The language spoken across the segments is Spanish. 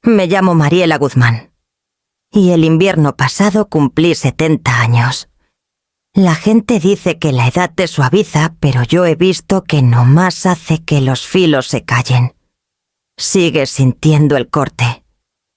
Me llamo Mariela Guzmán. Y el invierno pasado cumplí 70 años. La gente dice que la edad te suaviza, pero yo he visto que nomás hace que los filos se callen. Sigues sintiendo el corte.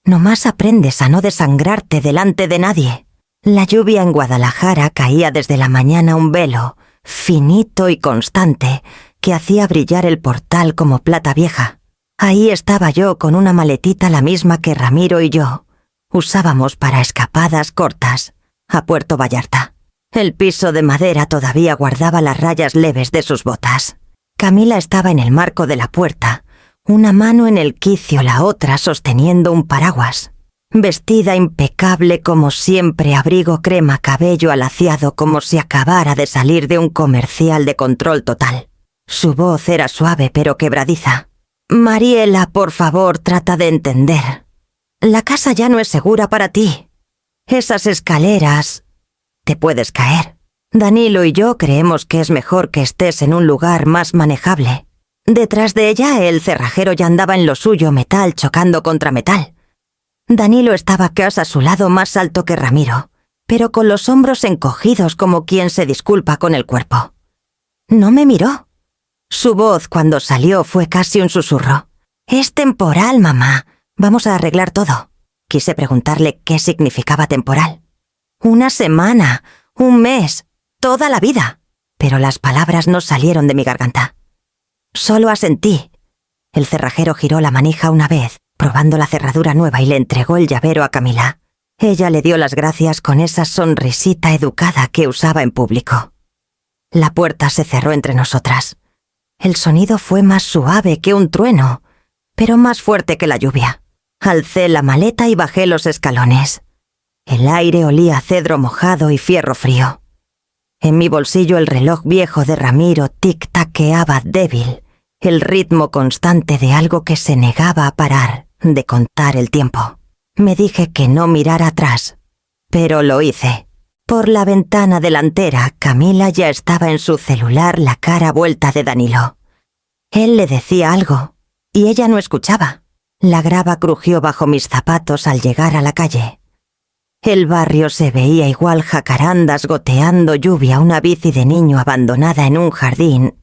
Nomás aprendes a no desangrarte delante de nadie. La lluvia en Guadalajara caía desde la mañana un velo, finito y constante, que hacía brillar el portal como plata vieja. Ahí estaba yo con una maletita la misma que Ramiro y yo usábamos para escapadas cortas a Puerto Vallarta. El piso de madera todavía guardaba las rayas leves de sus botas. Camila estaba en el marco de la puerta, una mano en el quicio, la otra sosteniendo un paraguas. Vestida impecable como siempre, abrigo crema, cabello alaciado como si acabara de salir de un comercial de control total. Su voz era suave pero quebradiza. Mariela, por favor, trata de entender. La casa ya no es segura para ti. Esas escaleras... te puedes caer. Danilo y yo creemos que es mejor que estés en un lugar más manejable. Detrás de ella, el cerrajero ya andaba en lo suyo, metal chocando contra metal. Danilo estaba casi a su lado, más alto que Ramiro, pero con los hombros encogidos como quien se disculpa con el cuerpo. No me miró. Su voz cuando salió fue casi un susurro. «Es temporal, mamá. Vamos a arreglar todo». Quise preguntarle qué significaba temporal. «Una semana, un mes, toda la vida». Pero las palabras no salieron de mi garganta. Solo asentí. El cerrajero giró la manija una vez, probando la cerradura nueva, y le entregó el llavero a Camila. Ella le dio las gracias con esa sonrisita educada que usaba en público. La puerta se cerró entre nosotras. El sonido fue más suave que un trueno, pero más fuerte que la lluvia. Alcé la maleta y bajé los escalones. El aire olía a cedro mojado y fierro frío. En mi bolsillo el reloj viejo de Ramiro tic-taqueaba débil, el ritmo constante de algo que se negaba a parar de contar el tiempo. Me dije que no mirara atrás, pero lo hice. Por la ventana delantera, Camila ya estaba en su celular, la cara vuelta de Danilo. Él le decía algo, y ella no escuchaba. La grava crujió bajo mis zapatos al llegar a la calle. El barrio se veía igual, jacarandas goteando lluvia, una bici de niño abandonada en un jardín,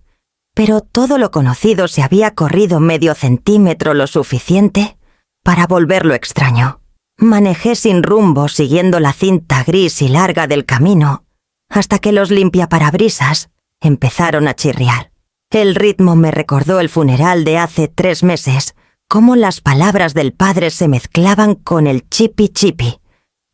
pero todo lo conocido se había corrido medio centímetro, lo suficiente para volverlo extraño. Manejé sin rumbo, siguiendo la cinta gris y larga del camino, hasta que los limpiaparabrisas empezaron a chirriar. El ritmo me recordó el funeral de hace 3 meses, cómo las palabras del padre se mezclaban con el chipi chipi,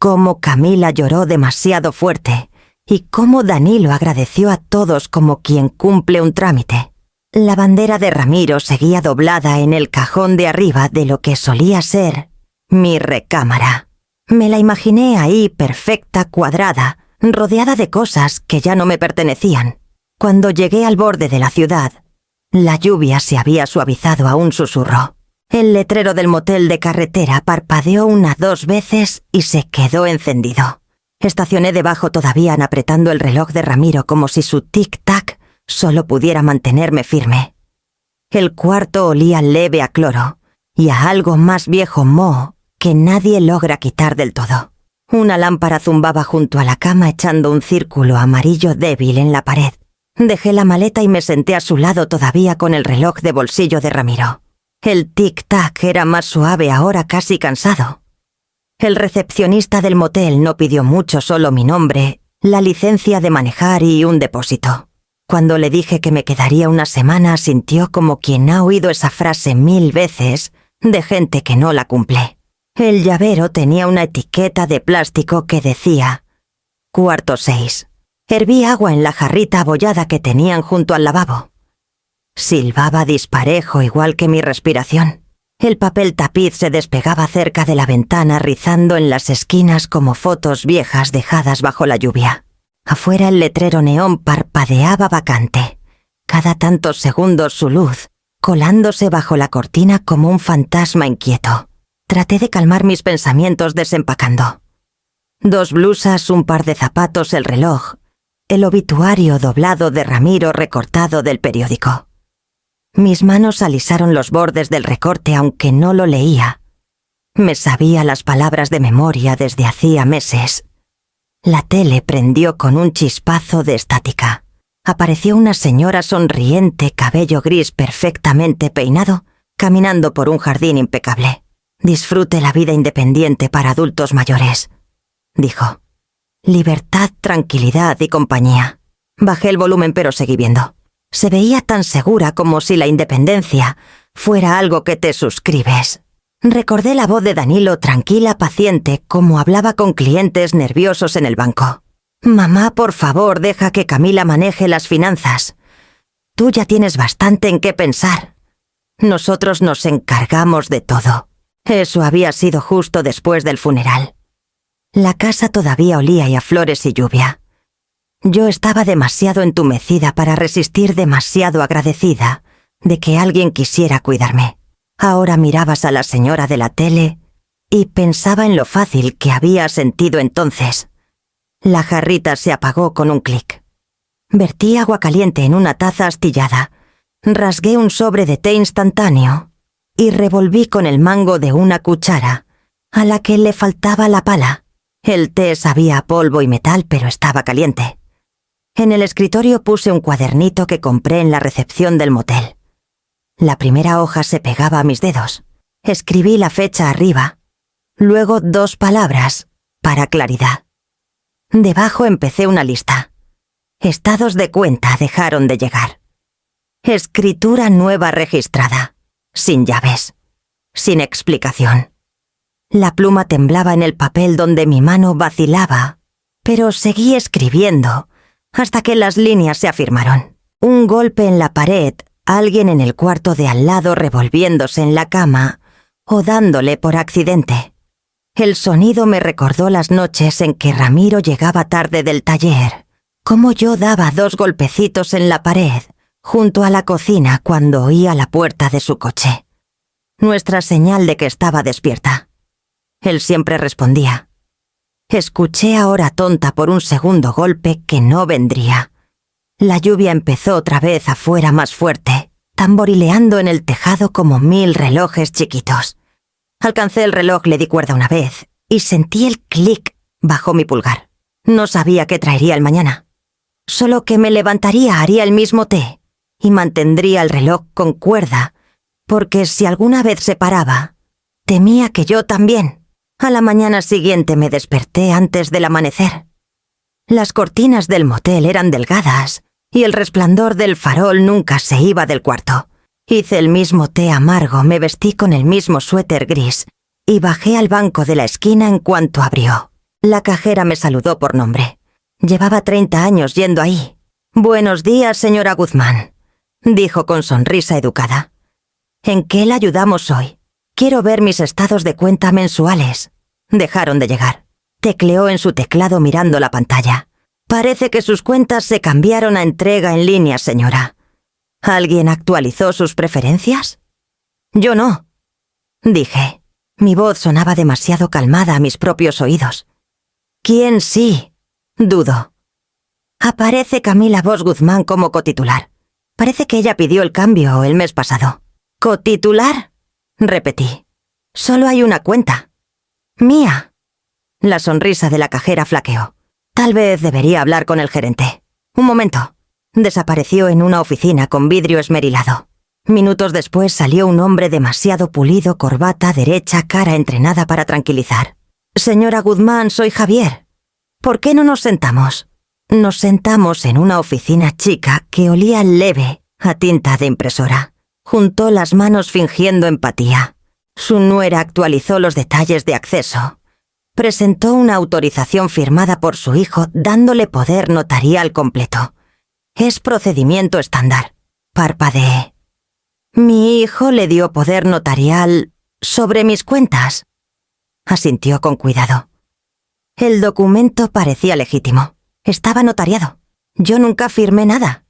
cómo Camila lloró demasiado fuerte y cómo Danilo agradeció a todos como quien cumple un trámite. La bandera de Ramiro seguía doblada en el cajón de arriba de lo que solía ser mi recámara. Me la imaginé ahí, perfecta, cuadrada, rodeada de cosas que ya no me pertenecían. Cuando llegué al borde de la ciudad, la lluvia se había suavizado a un susurro. El letrero del motel de carretera parpadeó 2 veces y se quedó encendido. Estacioné debajo, todavía apretando el reloj de Ramiro como si su tic-tac solo pudiera mantenerme firme. El cuarto olía leve a cloro y a algo más viejo, moho, que nadie logra quitar del todo. Una lámpara zumbaba junto a la cama echando un círculo amarillo débil en la pared. Dejé la maleta y me senté a su lado, todavía con el reloj de bolsillo de Ramiro. El tic-tac era más suave ahora, casi cansado. El recepcionista del motel no pidió mucho, solo mi nombre, la licencia de manejar y un depósito. Cuando le dije que me quedaría una semana, asintió como quien ha oído esa frase 1000 veces de gente que no la cumple. El llavero tenía una etiqueta de plástico que decía 6:15. Herví agua en la jarrita abollada que tenían junto al lavabo. Silbaba disparejo, igual que mi respiración. El papel tapiz se despegaba cerca de la ventana, rizando en las esquinas como fotos viejas dejadas bajo la lluvia. Afuera el letrero neón parpadeaba vacante. Cada tantos segundos su luz, colándose bajo la cortina como un fantasma inquieto. Traté de calmar mis pensamientos desempacando. 2 blusas, un par de zapatos, el reloj, el obituario doblado de Ramiro recortado del periódico. Mis manos alisaron los bordes del recorte aunque no lo leía. Me sabía las palabras de memoria desde hacía meses. La tele prendió con un chispazo de estática. Apareció una señora sonriente, cabello gris perfectamente peinado, caminando por un jardín impecable. «Disfrute la vida independiente para adultos mayores», dijo. «Libertad, tranquilidad y compañía». Bajé el volumen pero seguí viendo. Se veía tan segura como si la independencia fuera algo que te suscribes. Recordé la voz de Danilo tranquila, paciente, como hablaba con clientes nerviosos en el banco. «Mamá, por favor, deja que Camila maneje las finanzas. Tú ya tienes bastante en qué pensar. Nosotros nos encargamos de todo». Eso había sido justo después del funeral. La casa todavía olía a flores y lluvia. Yo estaba demasiado entumecida para resistir, demasiado agradecida de que alguien quisiera cuidarme. Ahora mirabas a la señora de la tele y pensaba en lo fácil que había sentido entonces. La jarrita se apagó con un clic. Vertí agua caliente en una taza astillada, rasgué un sobre de té instantáneo y revolví con el mango de una cuchara, a la que le faltaba la pala. El té sabía a polvo y metal, pero estaba caliente. En el escritorio puse un cuadernito que compré en la recepción del motel. La primera hoja se pegaba a mis dedos. Escribí la fecha arriba, luego 2 palabras, para claridad. Debajo empecé una lista. Estados de cuenta dejaron de llegar. Escritura nueva registrada. Sin llaves. Sin explicación. La pluma temblaba en el papel donde mi mano vacilaba, pero seguí escribiendo hasta que las líneas se afirmaron. Un golpe en la pared, alguien en el cuarto de al lado revolviéndose en la cama o dándole por accidente. El sonido me recordó las noches en que Ramiro llegaba tarde del taller, cómo yo daba 2 golpecitos en la pared junto a la cocina cuando oía la puerta de su coche. Nuestra señal de que estaba despierta. Él siempre respondía. Escuché ahora tonta por un segundo golpe que no vendría. La lluvia empezó otra vez afuera más fuerte, tamborileando en el tejado como 1000 relojes chiquitos. Alcancé el reloj, le di cuerda una vez y sentí el clic bajo mi pulgar. No sabía qué traería el mañana. Solo que me levantaría, haría el mismo té y mantendría el reloj con cuerda, porque si alguna vez se paraba, temía que yo también. A la mañana siguiente me desperté antes del amanecer. Las cortinas del motel eran delgadas y el resplandor del farol nunca se iba del cuarto. Hice el mismo té amargo, me vestí con el mismo suéter gris y bajé al banco de la esquina en cuanto abrió. La cajera me saludó por nombre. Llevaba 30 años yendo ahí. «Buenos días, señora Guzmán», dijo con sonrisa educada. «¿En qué la ayudamos hoy? Quiero ver mis estados de cuenta mensuales». Dejaron de llegar. Tecleó en su teclado mirando la pantalla. «Parece que sus cuentas se cambiaron a entrega en línea, señora. ¿Alguien actualizó sus preferencias?» «Yo no», dije. Mi voz sonaba demasiado calmada a mis propios oídos. «¿Quién sí?» «Dudo. Aparece Camila Bosch Guzmán como cotitular. Parece que ella pidió el cambio el mes pasado». «¿Cotitular?», repetí. «Solo hay una cuenta». «Mía». La sonrisa de la cajera flaqueó. Tal vez debería hablar con el gerente. Un momento. Desapareció en una oficina con vidrio esmerilado. Minutos después salió un hombre demasiado pulido, corbata derecha, cara entrenada para tranquilizar. «Señora Guzmán, soy Javier. ¿Por qué no nos sentamos?» Nos sentamos en una oficina chica que olía leve a tinta de impresora. Juntó las manos fingiendo empatía. Su nuera actualizó los detalles de acceso. Presentó una autorización firmada por su hijo dándole poder notarial completo. «Es procedimiento estándar». Parpadeé. «¿Mi hijo le dio poder notarial sobre mis cuentas?», asintió con cuidado. El documento parecía legítimo. Estaba notariado. «Yo nunca firmé nada»,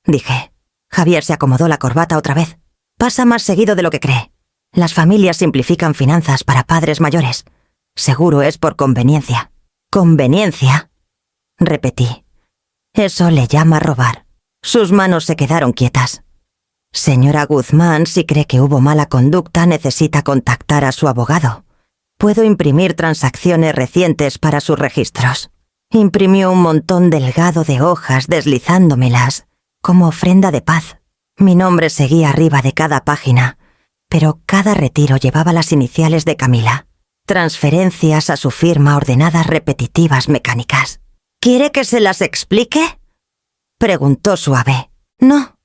dije. Javier se acomodó la corbata otra vez. «Pasa más seguido de lo que cree. Las familias simplifican finanzas para padres mayores. Seguro es por conveniencia». «¿Conveniencia?», repetí. «Eso le llama robar». Sus manos se quedaron quietas. «Señora Guzmán, si cree que hubo mala conducta, necesita contactar a su abogado. Puedo imprimir transacciones recientes para sus registros. Imprimió un montón delgado de hojas deslizándomelas, como ofrenda de paz. Mi nombre seguía arriba de cada página, pero cada retiro llevaba las iniciales de Camila. Transferencias a su firma ordenadas repetitivas mecánicas. ¿Quiere que se las explique?, preguntó suave. No,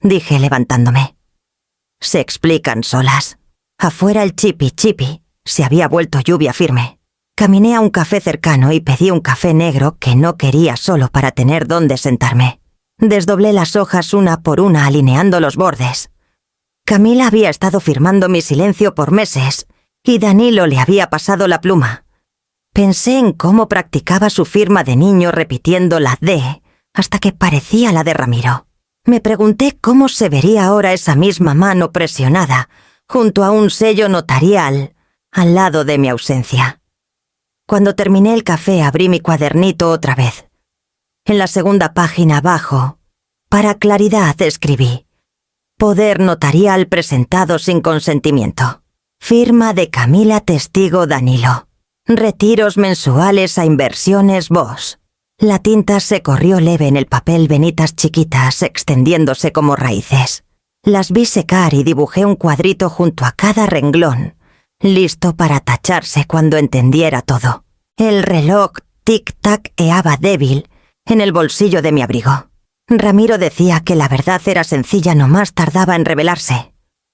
dije levantándome. Se explican solas. Afuera el chipi chipi se había vuelto lluvia firme. Caminé a un café cercano y pedí un café negro que no quería solo para tener dónde sentarme. Desdoblé las hojas una por una alineando los bordes. Camila había estado firmando mi silencio por meses y Danilo le había pasado la pluma. Pensé en cómo practicaba su firma de niño repitiendo la D hasta que parecía la de Ramiro. Me pregunté cómo se vería ahora esa misma mano presionada junto a un sello notarial al lado de mi ausencia. Cuando terminé el café abrí mi cuadernito otra vez. En la segunda página abajo, para claridad escribí: poder notarial presentado sin consentimiento. Firma de Camila Testigo Danilo. Retiros mensuales a Inversiones Bosch. La tinta se corrió leve en el papel venitas chiquitas extendiéndose como raíces. Las vi secar y dibujé un cuadrito junto a cada renglón, listo para tacharse cuando entendiera todo. El reloj tic-tac-eaba débil en el bolsillo de mi abrigo. Ramiro decía que la verdad era sencilla, nomás tardaba en revelarse.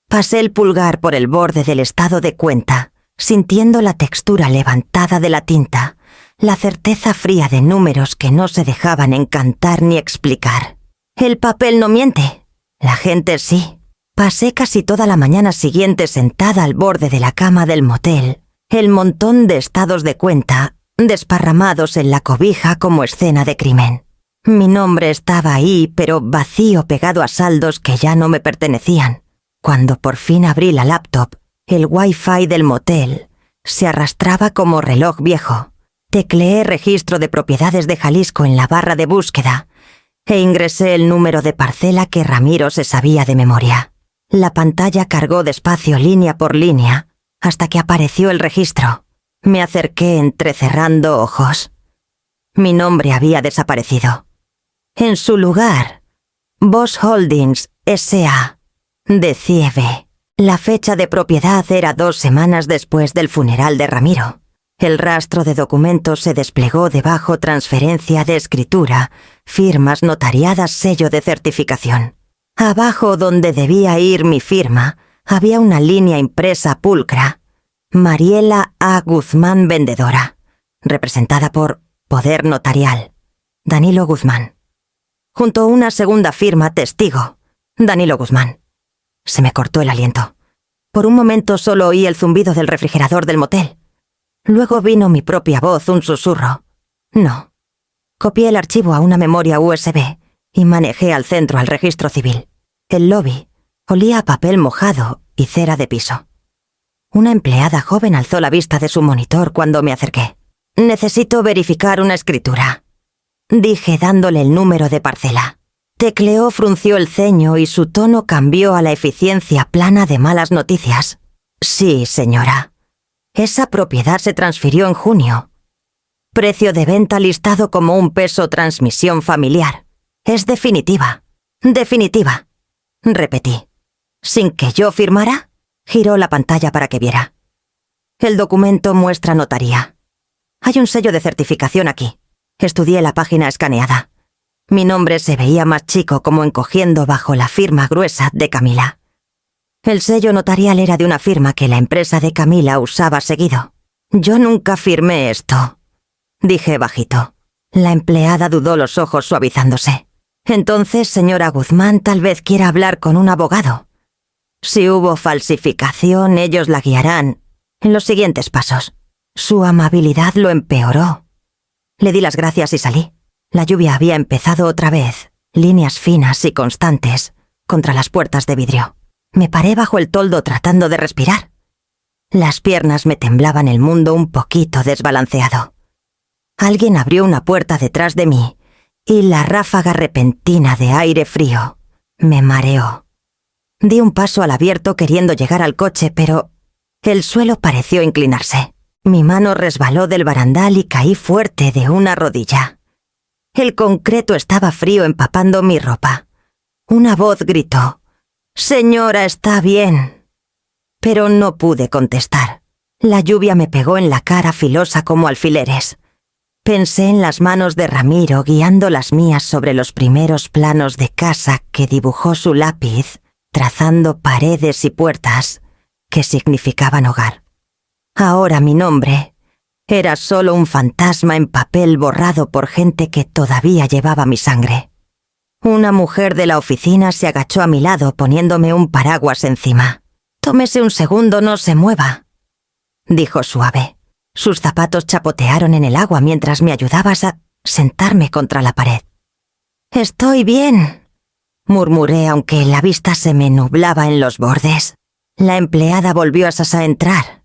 Pasé el pulgar por el borde del estado de cuenta, sintiendo la textura levantada de la tinta, la certeza fría de números que no se dejaban encantar ni explicar. El papel no miente, la gente sí. Pasé casi toda la mañana siguiente sentada al borde de la cama del motel, el montón de estados de cuenta desparramados en la cobija como escena de crimen. Mi nombre estaba ahí, pero vacío, pegado a saldos que ya no me pertenecían. Cuando por fin abrí la laptop, el wifi del motel se arrastraba como reloj viejo. Tecleé registro de propiedades de Jalisco en la barra de búsqueda e ingresé el número de parcela que Ramiro se sabía de memoria. La pantalla cargó despacio línea por línea hasta que apareció el registro. Me acerqué entrecerrando ojos. Mi nombre había desaparecido. En su lugar, Bosch Holdings S.A. de Cieve. La fecha de propiedad era 2 semanas después del funeral de Ramiro. El rastro de documentos se desplegó debajo: transferencia de escritura, firmas notariadas, sello de certificación. Abajo, donde debía ir mi firma, había una línea impresa pulcra: Mariela A. Guzmán, vendedora, representada por Poder Notarial, Danilo Guzmán. Junto a una segunda firma: testigo, Danilo Guzmán. Se me cortó el aliento. Por un momento solo oí el zumbido del refrigerador del motel. Luego vino mi propia voz, un susurro. No. Copié el archivo a una memoria USB y manejé al centro al registro civil. El lobby olía a papel mojado y cera de piso. Una empleada joven alzó la vista de su monitor cuando me acerqué. Necesito verificar una escritura, dije dándole el número de parcela. Tecleó, frunció el ceño y su tono cambió a la eficiencia plana de malas noticias. Sí, señora. Esa propiedad se transfirió en junio. Precio de venta listado como un peso, transmisión familiar. Es definitiva. Definitiva. Repetí. ¿Sin que yo firmara? Giró la pantalla para que viera. El documento muestra notaría. Hay un sello de certificación aquí. Estudié la página escaneada. Mi nombre se veía más chico, como encogiendo bajo la firma gruesa de Camila. El sello notarial era de una firma que la empresa de Camila usaba seguido. Yo nunca firmé esto, dije bajito. La empleada dudó, los ojos suavizándose. Entonces, señora Guzmán, tal vez quiera hablar con un abogado. Si hubo falsificación, ellos la guiarán en los siguientes pasos. Su amabilidad lo empeoró. Le di las gracias y salí. La lluvia había empezado otra vez, líneas finas y constantes contra las puertas de vidrio. Me paré bajo el toldo tratando de respirar. Las piernas me temblaban, el mundo un poquito desbalanceado. Alguien abrió una puerta detrás de mí y la ráfaga repentina de aire frío me mareó. Di un paso al abierto queriendo llegar al coche, pero El suelo pareció inclinarse. Mi mano resbaló del barandal y caí fuerte de una rodilla. El concreto estaba frío empapando mi ropa. Una voz gritó: «Señora, está bien». Pero no pude contestar. La lluvia me pegó en la cara filosa como alfileres. Pensé en las manos de Ramiro guiando las mías sobre los primeros planos de casa que dibujó su lápiz, trazando paredes y puertas que significaban hogar. Ahora mi nombre era solo un fantasma en papel borrado por gente que todavía llevaba mi sangre. Una mujer de la oficina se agachó a mi lado poniéndome un paraguas encima. «Tómese un segundo, no se mueva», dijo suave. Sus zapatos chapotearon en el agua mientras me ayudabas a sentarme contra la pared. «Estoy bien», murmuré aunque la vista se me nublaba en los bordes. La empleada volvió a entrar.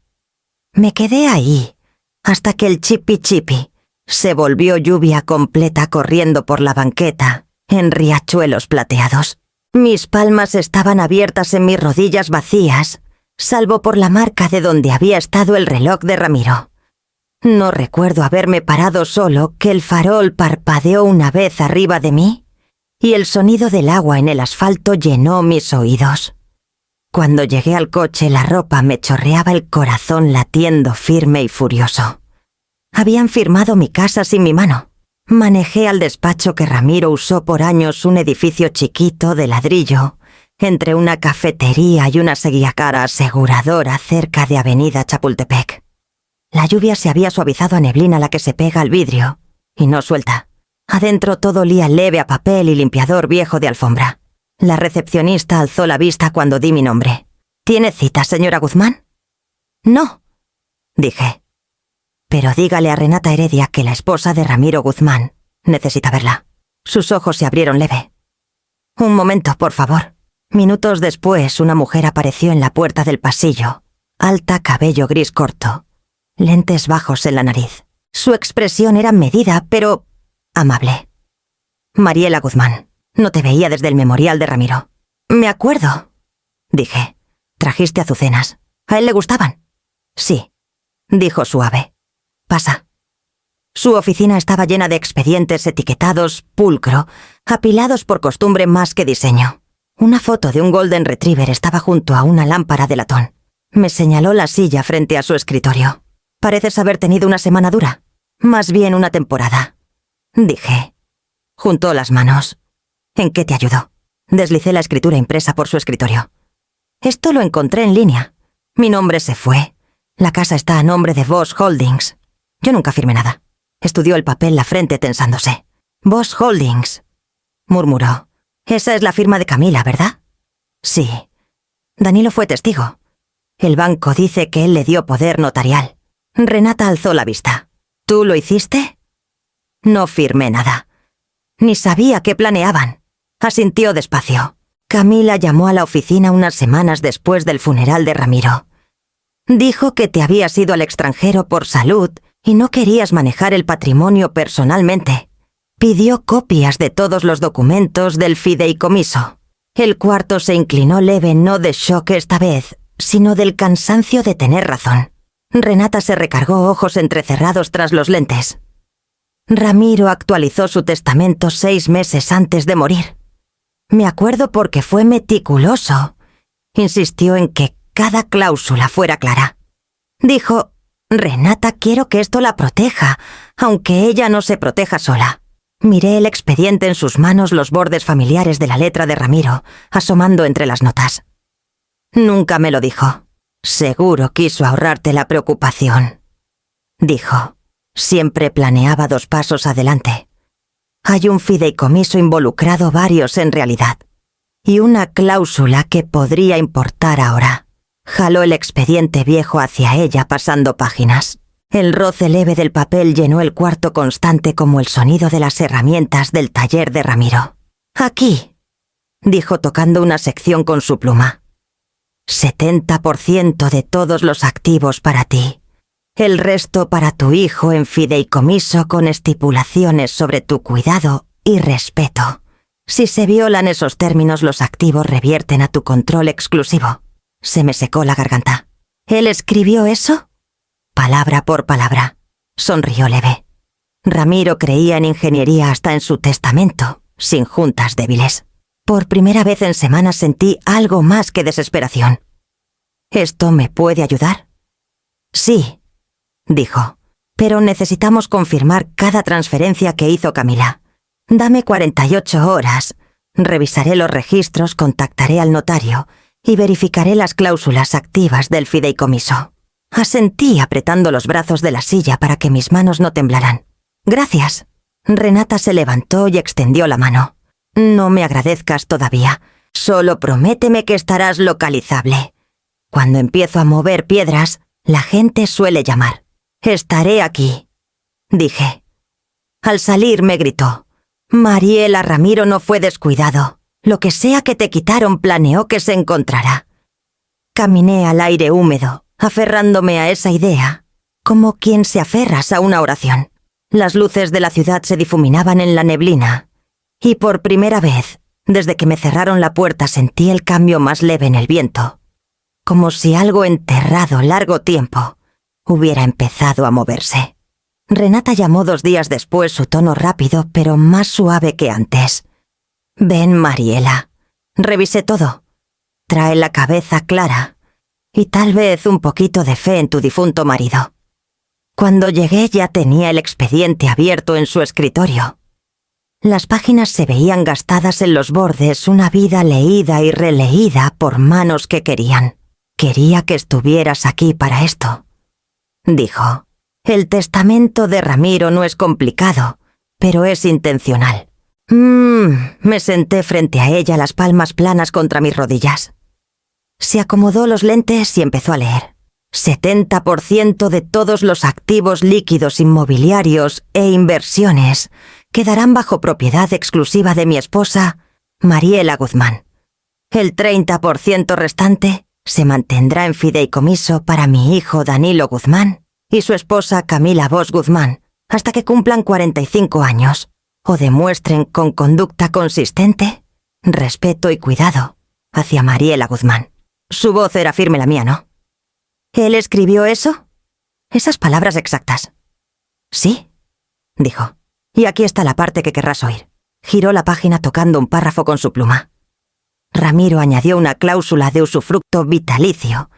Me quedé ahí hasta que el chipi chipi se volvió lluvia completa corriendo por la banqueta en riachuelos plateados. Mis palmas estaban abiertas en mis rodillas vacías, salvo por la marca de donde había estado el reloj de Ramiro. No recuerdo haberme parado solo que el farol parpadeó una vez arriba de mí y el sonido del agua en el asfalto llenó mis oídos. Cuando llegué al coche, la ropa me chorreaba el corazón latiendo firme y furioso. Habían firmado mi casa sin mi mano. Manejé al despacho que Ramiro usó por años, un edificio chiquito de ladrillo, entre una cafetería y una seguiacara aseguradora cerca de Avenida Chapultepec. La lluvia se había suavizado a neblina la que se pega al vidrio, y no suelta. Adentro todo olía leve a papel y limpiador viejo de alfombra. La recepcionista alzó la vista cuando di mi nombre. «¿Tiene cita, señora Guzmán?» «No», dije. «Pero dígale a Renata Heredia que la esposa de Ramiro Guzmán necesita verla». Sus ojos se abrieron leve. «Un momento, por favor». Minutos después, una mujer apareció en la puerta del pasillo. Alta, cabello gris corto, lentes bajos en la nariz. Su expresión era medida, pero amable. «Mariela Guzmán, no te veía desde el memorial de Ramiro». «Me acuerdo», dije. «Trajiste azucenas. ¿A él le gustaban?» «Sí», dijo suave. «Pasa». Su oficina estaba llena de expedientes etiquetados pulcro, apilados por costumbre más que diseño. Una foto de un Golden Retriever estaba junto a una lámpara de latón. Me señaló la silla frente a su escritorio. «Pareces haber tenido una semana dura. Más bien una temporada», dije. Juntó las manos. «¿En qué te ayudó?» Deslicé la escritura impresa por su escritorio. «Esto lo encontré en línea. Mi nombre se fue. La casa está a nombre de Boss Holdings. Yo nunca firmé nada». Estudió el papel, la frente tensándose. «Boss Holdings», murmuró. «Esa es la firma de Camila, ¿verdad?» «Sí. Danilo fue testigo. El banco dice que él le dio poder notarial». Renata alzó la vista. «¿Tú lo hiciste?» «No firmé nada. Ni sabía qué planeaban». Asintió despacio. «Camila llamó a la oficina unas semanas después del funeral de Ramiro. Dijo que te habías ido al extranjero por salud y no querías manejar el patrimonio personalmente. Pidió copias de todos los documentos del fideicomiso». El cuarto se inclinó leve, no de shock esta vez, sino del cansancio de tener razón. Renata se recargó, ojos entrecerrados tras los lentes. «Ramiro actualizó su testamento 6 meses antes de morir. Me acuerdo porque fue meticuloso. Insistió en que cada cláusula fuera clara. Dijo: Renata, quiero que esto la proteja, aunque ella no se proteja sola». Miré el expediente en sus manos, los bordes familiares de la letra de Ramiro, asomando entre las notas. «Nunca me lo dijo. Seguro quiso ahorrarte la preocupación», dijo. «Siempre planeaba 2 pasos adelante. Hay un fideicomiso involucrado, varios en realidad, y una cláusula que podría importar ahora». Jaló el expediente viejo hacia ella pasando páginas. El roce leve del papel llenó el cuarto constante como el sonido de las herramientas del taller de Ramiro. «Aquí», dijo tocando una sección con su pluma. «70% de todos los activos para ti. El resto para tu hijo en fideicomiso con estipulaciones sobre tu cuidado y respeto. Si se violan esos términos, los activos revierten a tu control exclusivo». Se me secó la garganta. ¿Él escribió eso? Palabra por palabra. Sonrió leve. Ramiro creía en ingeniería hasta en su testamento, sin juntas débiles. Por primera vez en semanas sentí algo más que desesperación. ¿Esto me puede ayudar? Sí, dijo, pero necesitamos confirmar cada transferencia que hizo Camila. Dame 48 horas. Revisaré los registros, contactaré al notario y verificaré las cláusulas activas del fideicomiso. Asentí apretando los brazos de la silla para que mis manos no temblaran. Gracias. Renata se levantó y extendió la mano. No me agradezcas todavía. Solo prométeme que estarás localizable. Cuando empiezo a mover piedras, la gente suele llamar. Estaré aquí, dije. Al salir me gritó. Mariela, Ramiro no fue descuidado. Lo que sea que te quitaron planeó que se encontrará. Caminé al aire húmedo, aferrándome a esa idea, como quien se aferras a una oración. Las luces de la ciudad se difuminaban en la neblina, y por primera vez, desde que me cerraron la puerta, sentí el cambio más leve en el viento, como si algo enterrado largo tiempo hubiera empezado a moverse. Renata llamó 2 días después, su tono rápido, pero más suave que antes. Ven, Mariela. Revisé todo. Trae la cabeza clara y tal vez un poquito de fe en tu difunto marido. Cuando llegué ya tenía el expediente abierto en su escritorio. Las páginas se veían gastadas en los bordes, una vida leída y releída por manos que querían. Quería que estuvieras aquí para esto, dijo. El testamento de Ramiro no es complicado, pero es intencional. Me senté frente a ella, las palmas planas contra mis rodillas. Se acomodó los lentes y empezó a leer. 70% de todos los activos líquidos inmobiliarios e inversiones quedarán bajo propiedad exclusiva de mi esposa, Mariela Guzmán. El 30% restante se mantendrá en fideicomiso para mi hijo Danilo Guzmán y su esposa Camila Bosch Guzmán, hasta que cumplan 45 años, o demuestren con conducta consistente, respeto y cuidado hacia Mariela Guzmán. Su voz era firme, la mía, ¿no? ¿Él escribió eso? Esas palabras exactas. Sí, dijo. Y aquí está la parte que querrás oír. Giró la página tocando un párrafo con su pluma. Ramiro añadió una cláusula de usufructo vitalicio.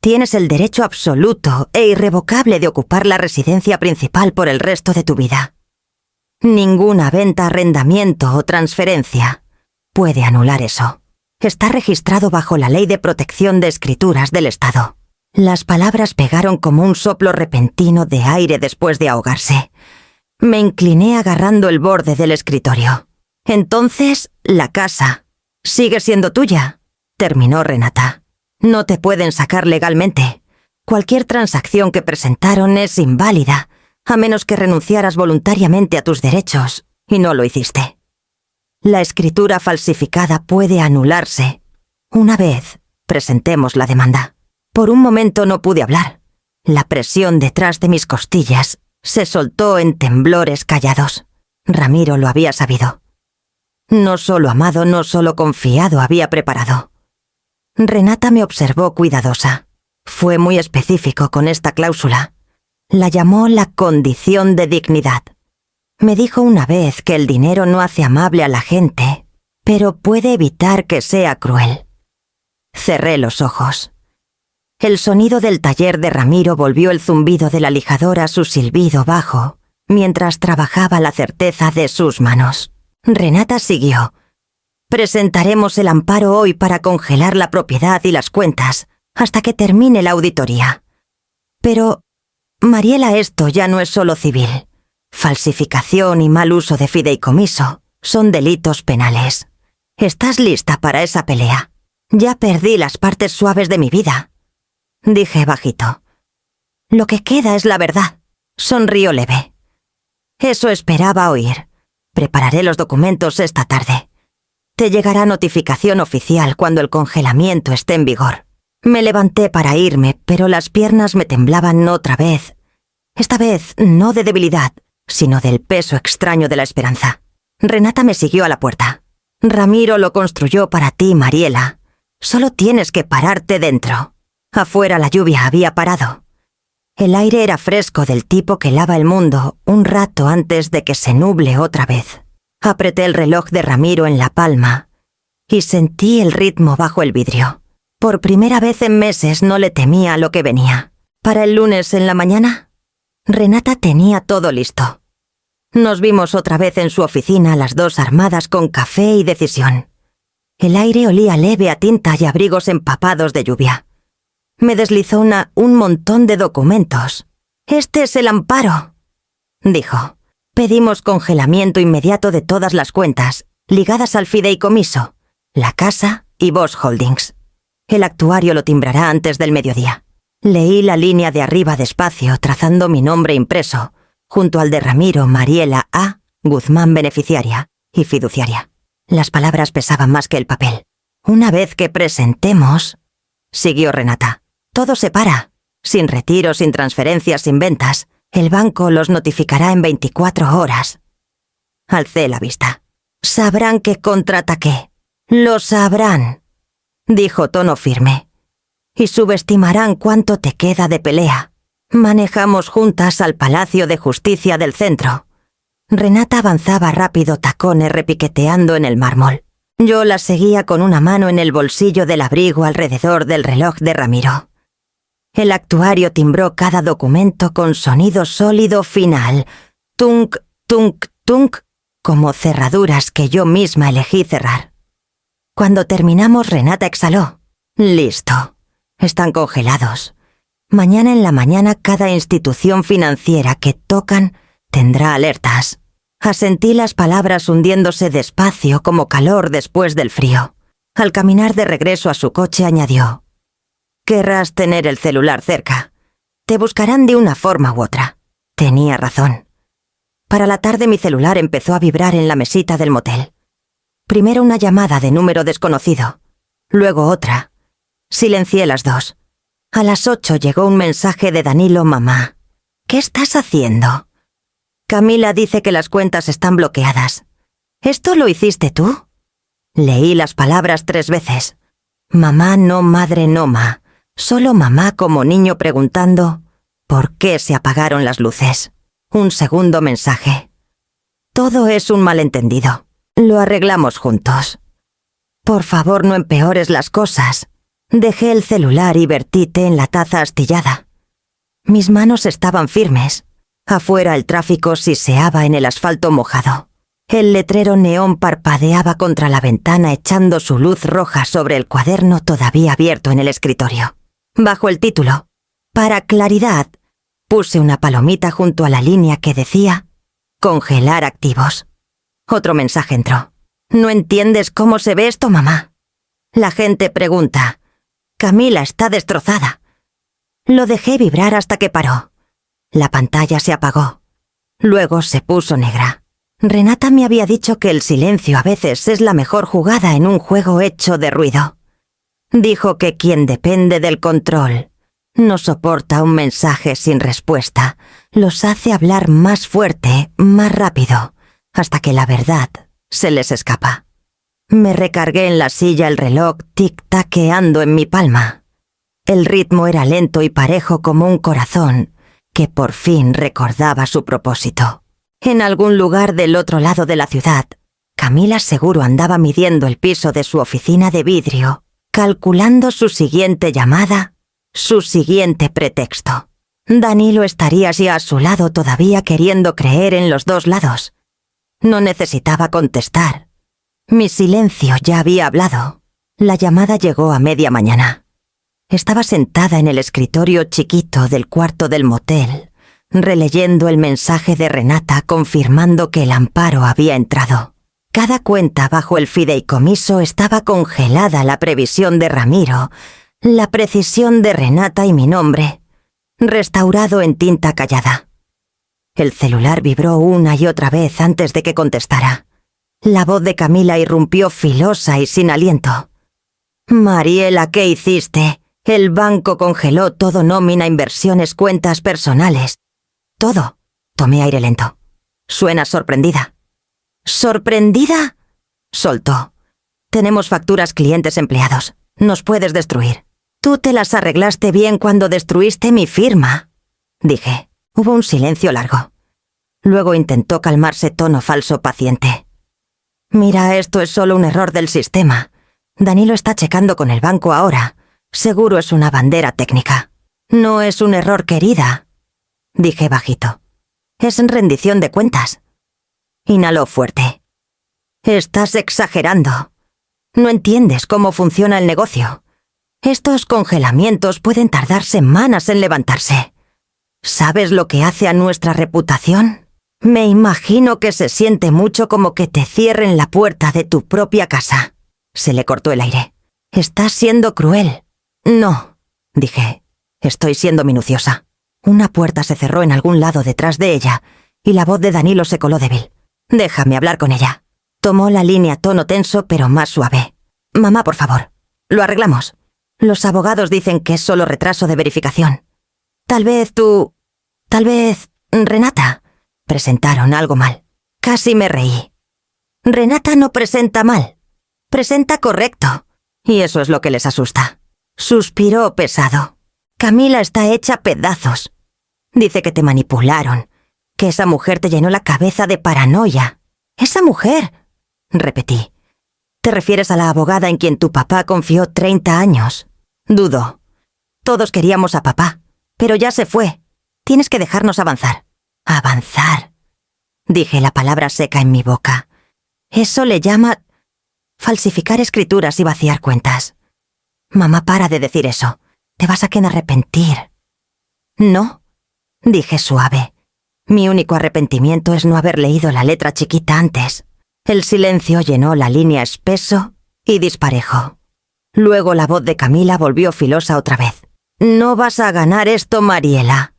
Tienes el derecho absoluto e irrevocable de ocupar la residencia principal por el resto de tu vida. Ninguna venta, arrendamiento o transferencia puede anular eso. Está registrado bajo la Ley de Protección de Escrituras del Estado. Las palabras pegaron como un soplo repentino de aire después de ahogarse. Me incliné agarrando el borde del escritorio. Entonces, la casa sigue siendo tuya, terminó Renata. No te pueden sacar legalmente. Cualquier transacción que presentaron es inválida, a menos que renunciaras voluntariamente a tus derechos, y no lo hiciste. La escritura falsificada puede anularse una vez presentemos la demanda. Por un momento no pude hablar. La presión detrás de mis costillas se soltó en temblores callados. Ramiro lo había sabido. No solo amado, no solo confiado había preparado. Renata me observó cuidadosa. Fue muy específico con esta cláusula. La llamó la condición de dignidad. Me dijo una vez que el dinero no hace amable a la gente, pero puede evitar que sea cruel. Cerré los ojos. El sonido del taller de Ramiro volvió el zumbido de la lijadora a su silbido bajo, mientras trabajaba la certeza de sus manos. Renata siguió. Presentaremos el amparo hoy para congelar la propiedad y las cuentas hasta que termine la auditoría. Pero, Mariela, esto ya no es solo civil. Falsificación y mal uso de fideicomiso son delitos penales. ¿Estás lista para esa pelea? Ya perdí las partes suaves de mi vida, dije bajito. Lo que queda es la verdad. Sonrió leve. Eso esperaba oír. Prepararé los documentos esta tarde. Te llegará notificación oficial cuando el congelamiento esté en vigor. Me levanté para irme, pero las piernas me temblaban otra vez. Esta vez no de debilidad, sino del peso extraño de la esperanza. Renata me siguió a la puerta. Ramiro lo construyó para ti, Mariela. Solo tienes que pararte dentro. Afuera la lluvia había parado. El aire era fresco, del tipo que lava el mundo un rato antes de que se nuble otra vez. Apreté el reloj de Ramiro en la palma y sentí el ritmo bajo el vidrio. Por primera vez en meses no le temía a lo que venía. Para el lunes en la mañana, Renata tenía todo listo. Nos vimos otra vez en su oficina, las dos armadas con café y decisión. El aire olía leve a tinta y abrigos empapados de lluvia. Me deslizó un montón de documentos. «Este es el amparo», dijo. «Pedimos congelamiento inmediato de todas las cuentas ligadas al fideicomiso, la casa y Boss Holdings. El actuario lo timbrará antes del mediodía». Leí la línea de arriba despacio, trazando mi nombre impreso, junto al de Ramiro Mariela A. Guzmán, beneficiaria y fiduciaria. Las palabras pesaban más que el papel. «Una vez que presentemos», siguió Renata, «todo se para. Sin retiro, sin transferencias, sin ventas. El banco los notificará en 24 horas». Alcé la vista. «Sabrán que contraataqué. Lo sabrán», dijo tono firme. «Y subestimarán cuánto te queda de pelea. Manejamos juntas al Palacio de Justicia del centro». Renata avanzaba rápido, tacones repiqueteando en el mármol. Yo la seguía con una mano en el bolsillo del abrigo alrededor del reloj de Ramiro. El actuario timbró cada documento con sonido sólido final. Tunk, tunk, tunk, como cerraduras que yo misma elegí cerrar. Cuando terminamos, Renata exhaló. «Listo. Están congelados. Mañana en la mañana cada institución financiera que tocan tendrá alertas». Asentí las palabras hundiéndose despacio como calor después del frío. Al caminar de regreso a su coche añadió: «Querrás tener el celular cerca. Te buscarán de una forma u otra». Tenía razón. Para la tarde mi celular empezó a vibrar en la mesita del motel. Primero una llamada de número desconocido, luego otra. Silencié las dos. A las 8 llegó un mensaje de Danilo: «Mamá, ¿qué estás haciendo? Camila dice que las cuentas están bloqueadas. ¿Esto lo hiciste tú?». Leí las palabras 3 veces. Mamá, no madre, no ma. Solo mamá como niño preguntando ¿por qué se apagaron las luces? Un segundo mensaje. «Todo es un malentendido. Lo arreglamos juntos. Por favor, no empeores las cosas». Dejé el celular y vertí té en la taza astillada. Mis manos estaban firmes. Afuera el tráfico siseaba en el asfalto mojado. El letrero neón parpadeaba contra la ventana echando su luz roja sobre el cuaderno todavía abierto en el escritorio. Bajo el título, «Para claridad», puse una palomita junto a la línea que decía «Congelar activos». Otro mensaje entró. «¿No entiendes cómo se ve esto, mamá? La gente pregunta. Camila está destrozada». Lo dejé vibrar hasta que paró. La pantalla se apagó. Luego se puso negra. Renata me había dicho que el silencio a veces es la mejor jugada en un juego hecho de ruido. Dijo que quien depende del control no soporta un mensaje sin respuesta. Los hace hablar más fuerte, más rápido, hasta que la verdad se les escapa. Me recargué en la silla el reloj tic-taqueando en mi palma. El ritmo era lento y parejo como un corazón que por fin recordaba su propósito. En algún lugar del otro lado de la ciudad, Camila seguro andaba midiendo el piso de su oficina de vidrio, calculando su siguiente llamada, su siguiente pretexto. Danilo estaría así a su lado todavía queriendo creer en los dos lados. No necesitaba contestar. Mi silencio ya había hablado. La llamada llegó a media mañana. Estaba sentada en el escritorio chiquito del cuarto del motel, releyendo el mensaje de Renata confirmando que el amparo había entrado. Cada cuenta bajo el fideicomiso estaba congelada, la previsión de Ramiro, la precisión de Renata y mi nombre, restaurado en tinta callada. El celular vibró una y otra vez antes de que contestara. La voz de Camila irrumpió filosa y sin aliento. «Mariela, ¿qué hiciste? El banco congeló todo: nómina, inversiones, cuentas personales. Todo». Tomé aire lento. «Suena sorprendida». «¿Sorprendida?», soltó. «Tenemos facturas, clientes, empleados. Nos puedes destruir». Tú te las arreglaste bien cuando destruiste mi firma, dije. Hubo un silencio largo. Luego intentó calmarse tono falso paciente. Mira, esto es solo un error del sistema. Danilo está checando con el banco ahora. Seguro es una bandera técnica. No es un error, querida, dije bajito. Es en rendición de cuentas. Inhaló fuerte. Estás exagerando. No entiendes cómo funciona el negocio. Estos congelamientos pueden tardar semanas en levantarse. ¿Sabes lo que hace a nuestra reputación? Me imagino que se siente mucho como que te cierren la puerta de tu propia casa. Se le cortó el aire. Estás siendo cruel. No, dije. Estoy siendo minuciosa. Una puerta se cerró en algún lado detrás de ella y la voz de Danilo se coló débil. Déjame hablar con ella. Tomó la línea a tono tenso pero más suave. Mamá, por favor. Lo arreglamos. Los abogados dicen que es solo retraso de verificación. Tal vez Renata. Presentaron algo mal. Casi me reí. Renata no presenta mal. Presenta correcto. Y eso es lo que les asusta. Suspiró pesado. Camila está hecha pedazos. Dice que te manipularon, que esa mujer te llenó la cabeza de paranoia. ¡Esa mujer!, repetí. ¿Te refieres a la abogada en quien tu papá confió 30 años? Dudo. Todos queríamos a papá, pero ya se fue. Tienes que dejarnos avanzar. ¿Avanzar? Dije la palabra seca en mi boca. Eso le llama falsificar escrituras y vaciar cuentas. Mamá, para de decir eso. Te vas a arrepentir. No, dije suave. Mi único arrepentimiento es no haber leído la letra chiquita antes. El silencio llenó la línea espeso y disparejo. Luego la voz de Camila volvió filosa otra vez. No vas a ganar esto, Mariela.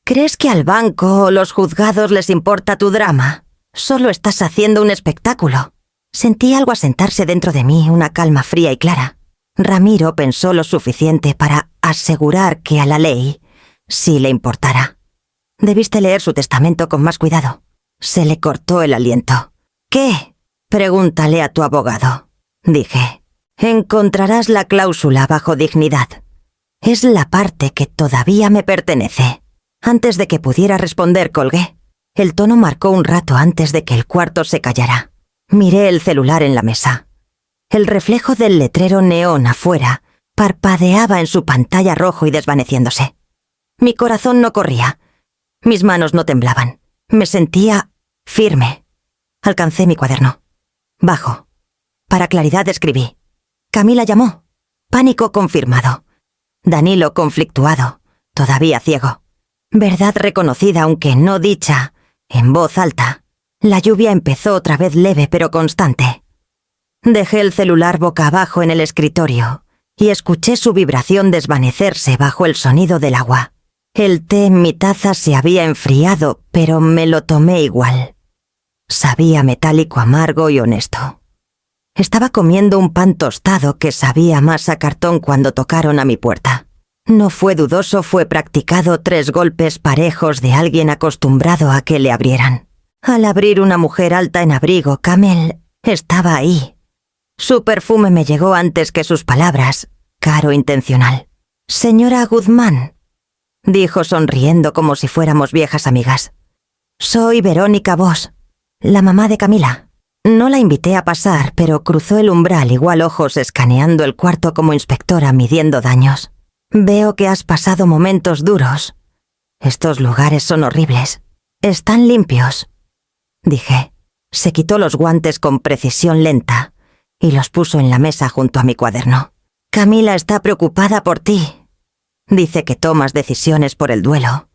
¿Crees que al banco o los juzgados les importa tu drama? Solo estás haciendo un espectáculo. Sentí algo asentarse dentro de mí, una calma fría y clara. Ramiro pensó lo suficiente para asegurar que a la ley sí le importara. Debiste leer su testamento con más cuidado. Se le cortó el aliento. ¿Qué? Pregúntale a tu abogado, dije. Encontrarás la cláusula bajo dignidad. Es la parte que todavía me pertenece. Antes de que pudiera responder, colgué. El tono marcó un rato antes de que el cuarto se callara. Miré el celular en la mesa. El reflejo del letrero neón afuera parpadeaba en su pantalla rojo y desvaneciéndose. Mi corazón no corría. Mis manos no temblaban. Me sentía firme. Alcancé mi cuaderno. Bajo. Para claridad escribí. Camila llamó. Pánico confirmado. Danilo conflictuado. Todavía ciego. Verdad reconocida aunque no dicha. En voz alta. La lluvia empezó otra vez leve pero constante. Dejé el celular boca abajo en el escritorio y escuché su vibración desvanecerse bajo el sonido del agua. El té en mi taza se había enfriado, pero me lo tomé igual. Sabía metálico, amargo y honesto. Estaba comiendo un pan tostado que sabía más a cartón cuando tocaron a mi puerta. No fue dudoso, fue practicado 3 golpes parejos de alguien acostumbrado a que le abrieran. Al abrir una mujer alta en abrigo, Camel estaba ahí. Su perfume me llegó antes que sus palabras, caro intencional. Señora Guzmán, dijo sonriendo como si fuéramos viejas amigas. Soy Verónica Vos, la mamá de Camila. No la invité a pasar, pero cruzó el umbral igual ojos escaneando el cuarto como inspectora midiendo daños. Veo que has pasado momentos duros. Estos lugares son horribles. Están limpios, dije. Se quitó los guantes con precisión lenta y los puso en la mesa junto a mi cuaderno. Camila está preocupada por ti. Dice que tomas decisiones por el duelo.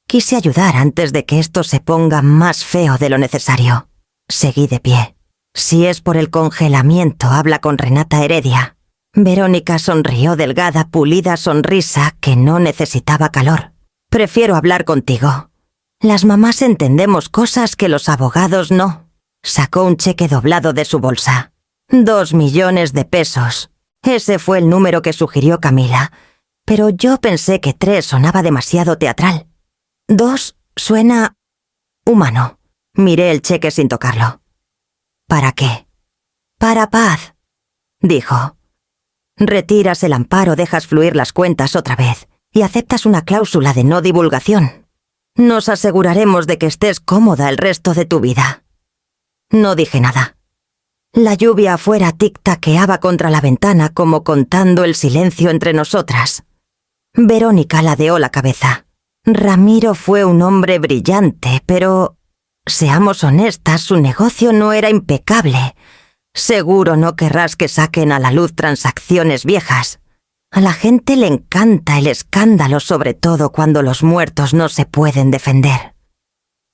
Quise ayudar antes de que esto se ponga más feo de lo necesario. Seguí de pie. Si es por el congelamiento, habla con Renata Heredia. Verónica sonrió delgada, pulida sonrisa que no necesitaba calor. Prefiero hablar contigo. Las mamás entendemos cosas que los abogados no. Sacó un cheque doblado de su bolsa. 2 millones de pesos. Ese fue el número que sugirió Camila, pero yo pensé que 3 sonaba demasiado teatral. 2 suena humano. Miré el cheque sin tocarlo. ¿Para qué? Para paz, dijo. Retiras el amparo, dejas fluir las cuentas otra vez y aceptas una cláusula de no divulgación. Nos aseguraremos de que estés cómoda el resto de tu vida. No dije nada. La lluvia afuera tic-taqueaba contra la ventana como contando el silencio entre nosotras. Verónica ladeó la cabeza. Ramiro fue un hombre brillante, pero, seamos honestas, su negocio no era impecable. Seguro no querrás que saquen a la luz transacciones viejas. A la gente le encanta el escándalo, sobre todo cuando los muertos no se pueden defender.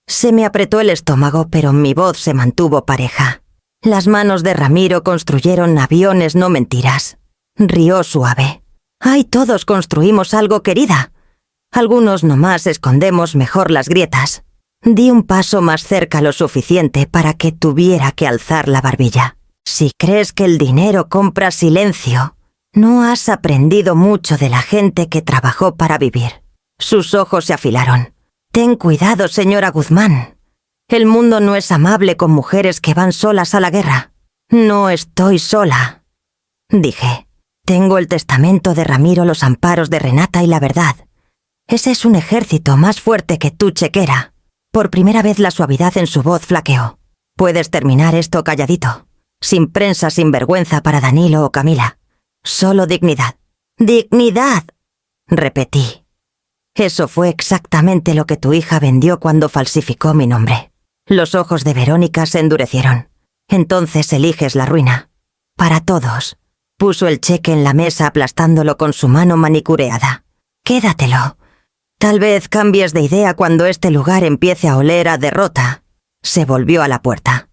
Se me apretó el estómago, pero mi voz se mantuvo pareja. Las manos de Ramiro construyeron aviones, no mentiras. Rió suave. ¡Ay, todos construimos algo, querida! Algunos nomás escondemos mejor las grietas. Di un paso más cerca lo suficiente para que tuviera que alzar la barbilla. Si crees que el dinero compra silencio, no has aprendido mucho de la gente que trabajó para vivir. Sus ojos se afilaron. Ten cuidado, señora Guzmán. El mundo no es amable con mujeres que van solas a la guerra. No estoy sola, dije. Tengo el testamento de Ramiro, los amparos de Renata y la verdad. Ese es un ejército más fuerte que tu chequera. Por primera vez la suavidad en su voz flaqueó. Puedes terminar esto calladito. Sin prensa, sin vergüenza para Danilo o Camila. Solo dignidad. ¡Dignidad!, repetí. Eso fue exactamente lo que tu hija vendió cuando falsificó mi nombre. Los ojos de Verónica se endurecieron. Entonces eliges la ruina. Para todos. Puso el cheque en la mesa aplastándolo con su mano manicureada. Quédatelo. Tal vez cambies de idea cuando este lugar empiece a oler a derrota. Se volvió a la puerta.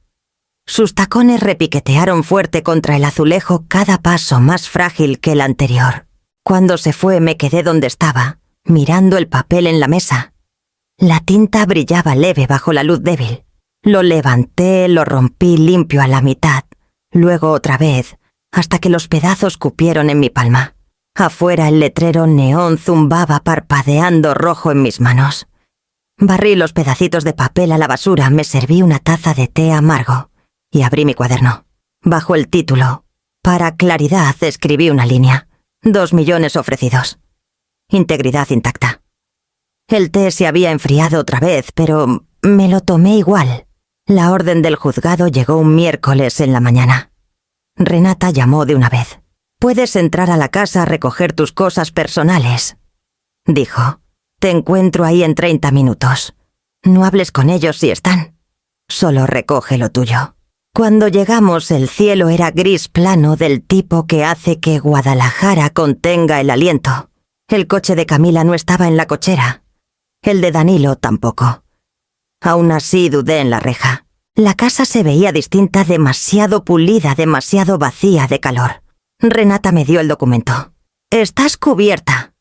Sus tacones repiquetearon fuerte contra el azulejo, cada paso más frágil que el anterior. Cuando se fue me quedé donde estaba, mirando el papel en la mesa. La tinta brillaba leve bajo la luz débil. Lo levanté, lo rompí limpio a la mitad, luego otra vez, hasta que los pedazos cupieron en mi palma. Afuera el letrero neón zumbaba parpadeando rojo en mis manos. Barrí los pedacitos de papel a la basura, me serví una taza de té amargo y abrí mi cuaderno. Bajo el título, para claridad, escribí una línea. 2 millones ofrecidos. Integridad intacta. El té se había enfriado otra vez, pero me lo tomé igual. La orden del juzgado llegó un miércoles en la mañana. Renata llamó de una vez. «Puedes entrar a la casa a recoger tus cosas personales», dijo. «Te encuentro ahí en 30 minutos. No hables con ellos si están. Solo recoge lo tuyo». Cuando llegamos, el cielo era gris plano, del tipo que hace que Guadalajara contenga el aliento. El coche de Camila no estaba en la cochera. El de Danilo tampoco. Aún así dudé en la reja. La casa se veía distinta, demasiado pulida, demasiado vacía de calor. Renata me dio el documento. «Estás cubierta»,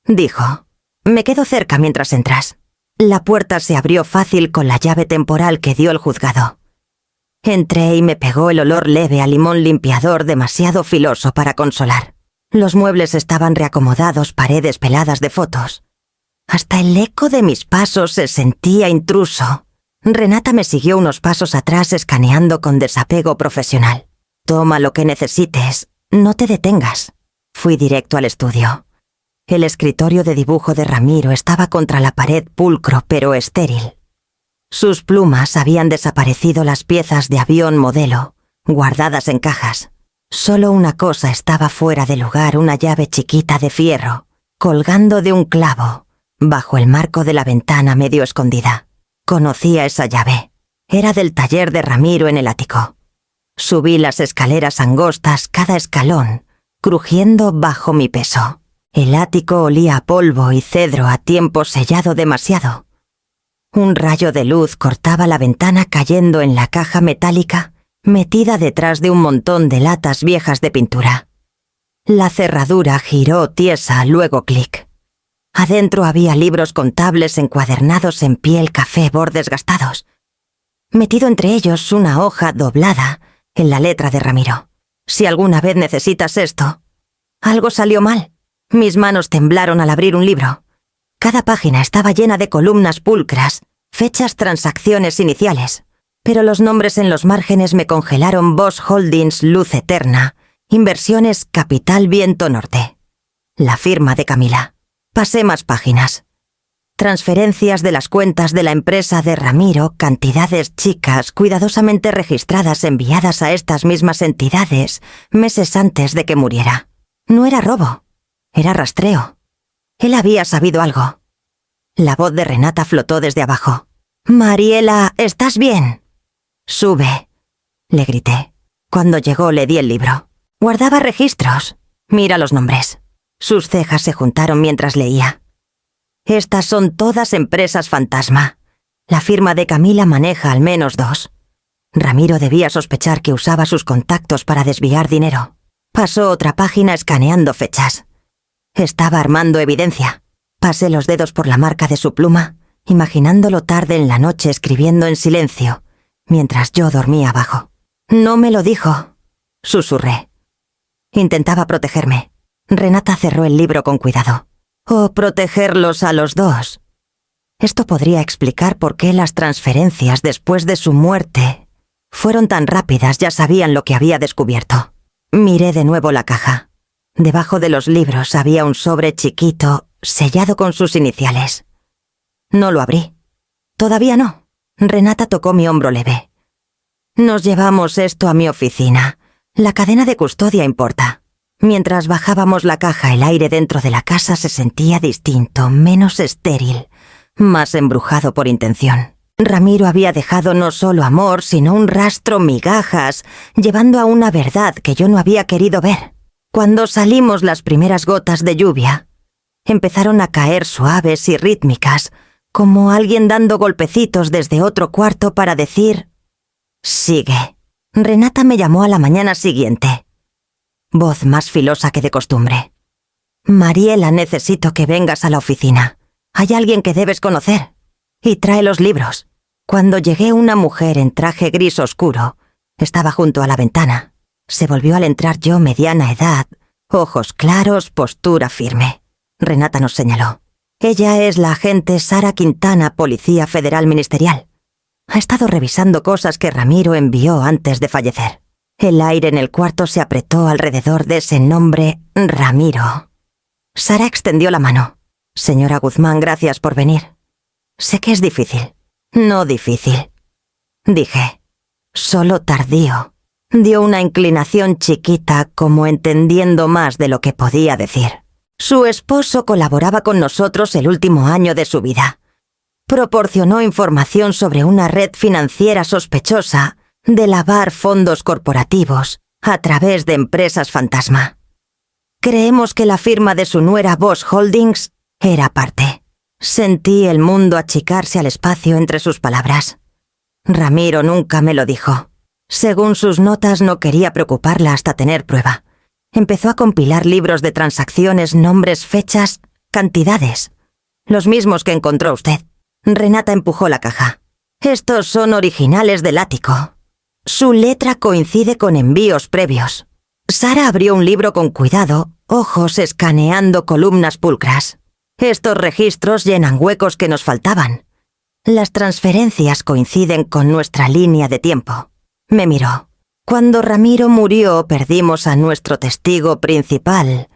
dijo. «Me quedo cerca mientras entras». La puerta se abrió fácil con la llave temporal que dio el juzgado. Entré y me pegó el olor leve a limón limpiador, demasiado filoso para consolar. Los muebles estaban reacomodados, paredes peladas de fotos. Hasta el eco de mis pasos se sentía intruso. Renata me siguió unos pasos atrás, escaneando con desapego profesional. «Toma lo que necesites, no te detengas». Fui directo al estudio. El escritorio de dibujo de Ramiro estaba contra la pared, pulcro pero estéril. Sus plumas habían desaparecido, las piezas de avión modelo, guardadas en cajas. Solo una cosa estaba fuera de lugar, una llave chiquita de fierro, colgando de un clavo, bajo el marco de la ventana medio escondida. Conocía esa llave. Era del taller de Ramiro en el ático. Subí las escaleras angostas, cada escalón, crujiendo bajo mi peso. El ático olía a polvo y cedro, a tiempo sellado demasiado. Un rayo de luz cortaba la ventana cayendo en la caja metálica metida detrás de un montón de latas viejas de pintura. La cerradura giró tiesa, luego clic. Adentro había libros contables encuadernados en piel café, bordes gastados. Metido entre ellos una hoja doblada en la letra de Ramiro. «Si alguna vez necesitas esto». Algo salió mal. Mis manos temblaron al abrir un libro. Cada página estaba llena de columnas pulcras, fechas, transacciones iniciales. Pero los nombres en los márgenes me congelaron: Boss Holdings, Luz Eterna, Inversiones Capital Viento Norte. La firma de Camila. Pasé más páginas. Transferencias de las cuentas de la empresa de Ramiro, cantidades chicas, cuidadosamente registradas enviadas a estas mismas entidades meses antes de que muriera. No era robo, era rastreo. Él había sabido algo. La voz de Renata flotó desde abajo. «Mariela, ¿estás bien?» «Sube», le grité. Cuando llegó le di el libro. Guardaba registros. Mira los nombres. Sus cejas se juntaron mientras leía. Estas son todas empresas fantasma. La firma de Camila maneja al menos 2. Ramiro debía sospechar que usaba sus contactos para desviar dinero. Pasó otra página escaneando fechas. Estaba armando evidencia. Pasé los dedos por la marca de su pluma, imaginándolo tarde en la noche escribiendo en silencio, mientras yo dormía abajo. «No me lo dijo», susurré. Intentaba protegerme. Renata cerró el libro con cuidado. «O protegerlos a los 2. Esto podría explicar por qué las transferencias después de su muerte fueron tan rápidas, ya sabían lo que había descubierto. Miré de nuevo la caja. Debajo de los libros había un sobre chiquito, sellado con sus iniciales. No lo abrí. Todavía no. Renata tocó mi hombro leve. «Nos llevamos esto a mi oficina. La cadena de custodia importa». Mientras bajábamos la caja, el aire dentro de la casa se sentía distinto, menos estéril, más embrujado por intención. Ramiro había dejado no solo amor, sino un rastro migajas, llevando a una verdad que yo no había querido ver. Cuando salimos las primeras gotas de lluvia, empezaron a caer suaves y rítmicas, como alguien dando golpecitos desde otro cuarto para decir: «Sigue». Renata me llamó a la mañana siguiente. Voz más filosa que de costumbre. «Mariela, necesito que vengas a la oficina. Hay alguien que debes conocer. Y trae los libros». Cuando llegué, una mujer en traje gris oscuro estaba junto a la ventana. Se volvió al entrar yo, mediana edad, ojos claros, postura firme. Renata nos señaló. «Ella es la agente Sara Quintana, Policía Federal Ministerial. Ha estado revisando cosas que Ramiro envió antes de fallecer». El aire en el cuarto se apretó alrededor de ese nombre, Ramiro. Sara extendió la mano. «Señora Guzmán, gracias por venir. Sé que es difícil». «No difícil», dije. «Solo tardío». Dio una inclinación chiquita, como entendiendo más de lo que podía decir. Su esposo colaboraba con nosotros el último año de su vida. Proporcionó información sobre una red financiera sospechosa de lavar fondos corporativos a través de empresas fantasma. Creemos que la firma de su nuera Bosch Holdings era parte. Sentí el mundo achicarse al espacio entre sus palabras. Ramiro nunca me lo dijo. Según sus notas, no quería preocuparla hasta tener prueba. Empezó a compilar libros de transacciones, nombres, fechas, cantidades. Los mismos que encontró usted. Renata empujó la caja. «Estos son originales del ático. Su letra coincide con envíos previos». Sara abrió un libro con cuidado, ojos escaneando columnas pulcras. «Estos registros llenan huecos que nos faltaban. Las transferencias coinciden con nuestra línea de tiempo». Me miró. «Cuando Ramiro murió, perdimos a nuestro testigo principal.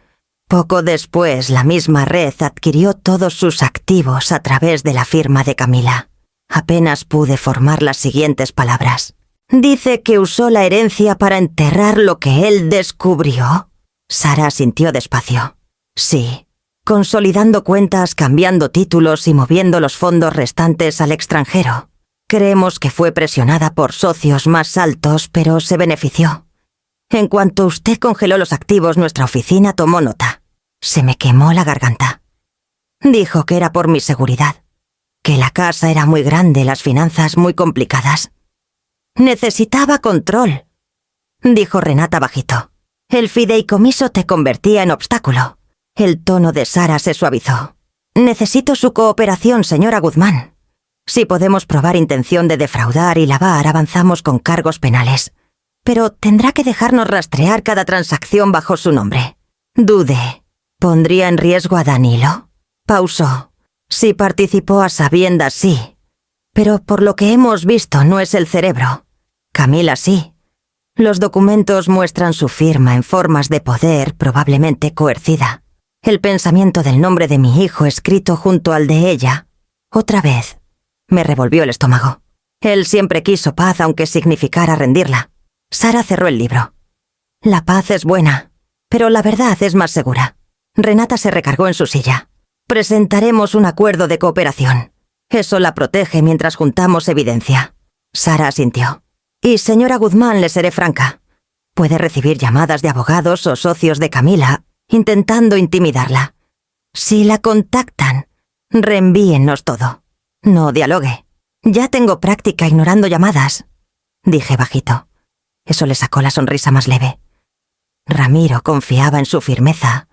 Poco después, la misma red adquirió todos sus activos a través de la firma de Camila. Apenas pude formar las siguientes palabras. Dice que usó la herencia para enterrar lo que él descubrió». Sara asintió despacio. «Sí, consolidando cuentas, cambiando títulos y moviendo los fondos restantes al extranjero. Creemos que fue presionada por socios más altos, pero se benefició. En cuanto usted congeló los activos, nuestra oficina tomó nota». Se me quemó la garganta. Dijo que era por mi seguridad, que la casa era muy grande, las finanzas muy complicadas. «Necesitaba control», dijo Renata bajito. «El fideicomiso te convertía en obstáculo». El tono de Sara se suavizó. «Necesito su cooperación, señora Guzmán. Si podemos probar intención de defraudar y lavar, avanzamos con cargos penales. Pero tendrá que dejarnos rastrear cada transacción bajo su nombre». Dudé. ¿Pondría en riesgo a Danilo? Pausó. «Si participó a sabiendas, sí. Pero por lo que hemos visto, no es el cerebro. Camila sí. Los documentos muestran su firma en formas de poder probablemente coercida. El pensamiento del nombre de mi hijo escrito junto al de ella, otra vez, me revolvió el estómago. Él siempre quiso paz aunque significara rendirla. Sara cerró el libro. La paz es buena, pero la verdad es más segura. Renata se recargó en su silla. Presentaremos un acuerdo de cooperación. Eso la protege mientras juntamos evidencia. Sara asintió. Y señora Guzmán, le seré franca. Puede recibir llamadas de abogados o socios de Camila intentando intimidarla. Si la contactan, reenvíennos todo. No dialogue. Ya tengo práctica ignorando llamadas, dije bajito. Eso le sacó la sonrisa más leve. Ramiro confiaba en su firmeza.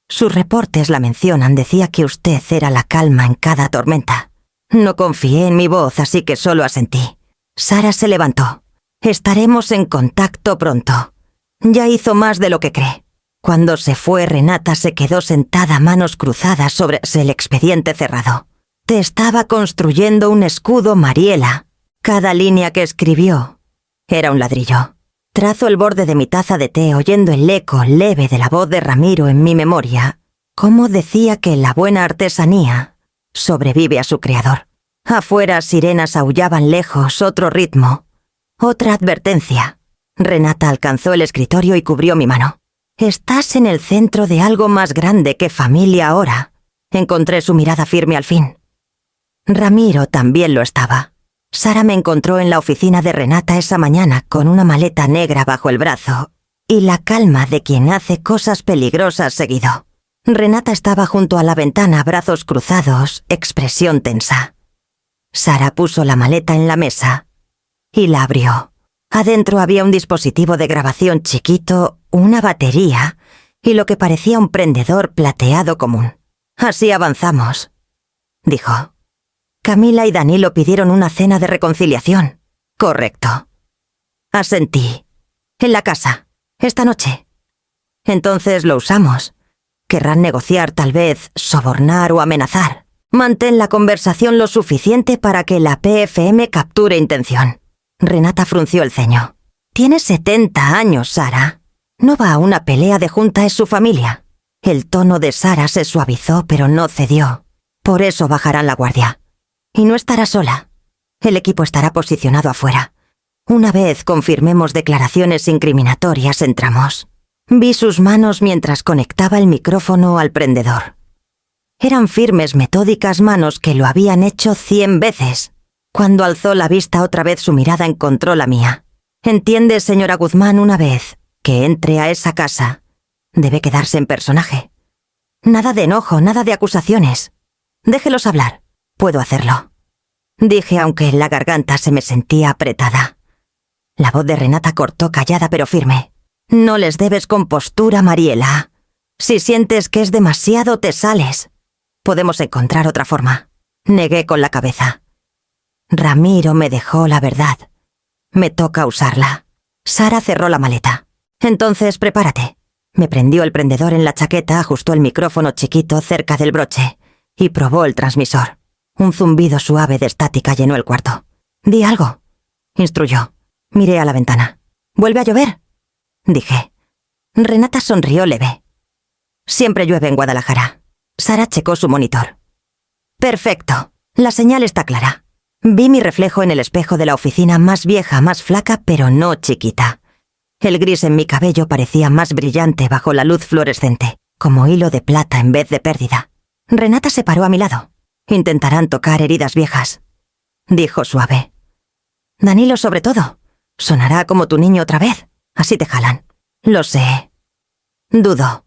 Sus reportes la mencionan, decía que usted era la calma en cada tormenta. No confié en mi voz, así que solo asentí. Sara se levantó. Estaremos en contacto pronto. Ya hizo más de lo que cree. Cuando se fue, Renata se quedó sentada, manos cruzadas sobre el expediente cerrado. Te estaba construyendo un escudo, Mariela. Cada línea que escribió era un ladrillo. Trazo el borde de mi taza de té oyendo el eco leve de la voz de Ramiro en mi memoria, como decía que la buena artesanía sobrevive a su creador. Afuera sirenas aullaban lejos, otro ritmo, otra advertencia. Renata alcanzó el escritorio y cubrió mi mano. Estás en el centro de algo más grande que familia ahora. Encontré su mirada firme al fin. Ramiro también lo estaba. Sara me encontró en la oficina de Renata esa mañana con una maleta negra bajo el brazo y la calma de quien hace cosas peligrosas seguido. Renata estaba junto a la ventana, brazos cruzados, expresión tensa. Sara puso la maleta en la mesa y la abrió. Adentro había un dispositivo de grabación chiquito, una batería y lo que parecía un prendedor plateado común. Así avanzamos, dijo. Camila y Danilo pidieron una cena de reconciliación. Correcto. Asentí. En la casa. Esta noche. Entonces lo usamos. Querrán negociar, tal vez, sobornar o amenazar. Mantén la conversación lo suficiente para que la PFM capture intención. Renata frunció el ceño. Tiene 70 años, Sara. No va a una pelea de junta, es su familia. El tono de Sara se suavizó, pero no cedió. Por eso bajarán la guardia. Y no estará sola. El equipo estará posicionado afuera. Una vez confirmemos declaraciones incriminatorias, entramos. Vi sus manos mientras conectaba el micrófono al prendedor. Eran firmes, metódicas manos que lo habían hecho 100 veces. Cuando alzó la vista otra vez, su mirada encontró la mía. Entiende, señora Guzmán, una vez que entre a esa casa, debe quedarse en personaje. Nada de enojo, nada de acusaciones. Déjelos hablar. Puedo hacerlo. Dije, aunque la garganta se me sentía apretada. La voz de Renata cortó, callada pero firme. No les debes compostura, Mariela. Si sientes que es demasiado, te sales. Podemos encontrar otra forma. Negué con la cabeza. Ramiro me dejó la verdad. Me toca usarla. Sara cerró la maleta. Entonces prepárate. Me prendió el prendedor en la chaqueta, ajustó el micrófono chiquito cerca del broche y probó el transmisor. Un zumbido suave de estática llenó el cuarto. «Di algo», instruyó. Miré a la ventana. «¿Vuelve a llover?», dije. Renata sonrió leve. «Siempre llueve en Guadalajara». Sara checó su monitor. «Perfecto. La señal está clara». Vi mi reflejo en el espejo de la oficina, más vieja, más flaca, pero no chiquita. El gris en mi cabello parecía más brillante bajo la luz fluorescente, como hilo de plata en vez de pérdida. Renata se paró a mi lado. «Intentarán tocar heridas viejas», dijo suave. «Danilo sobre todo. Sonará como tu niño otra vez. Así te jalan». «Lo sé». «Dudo».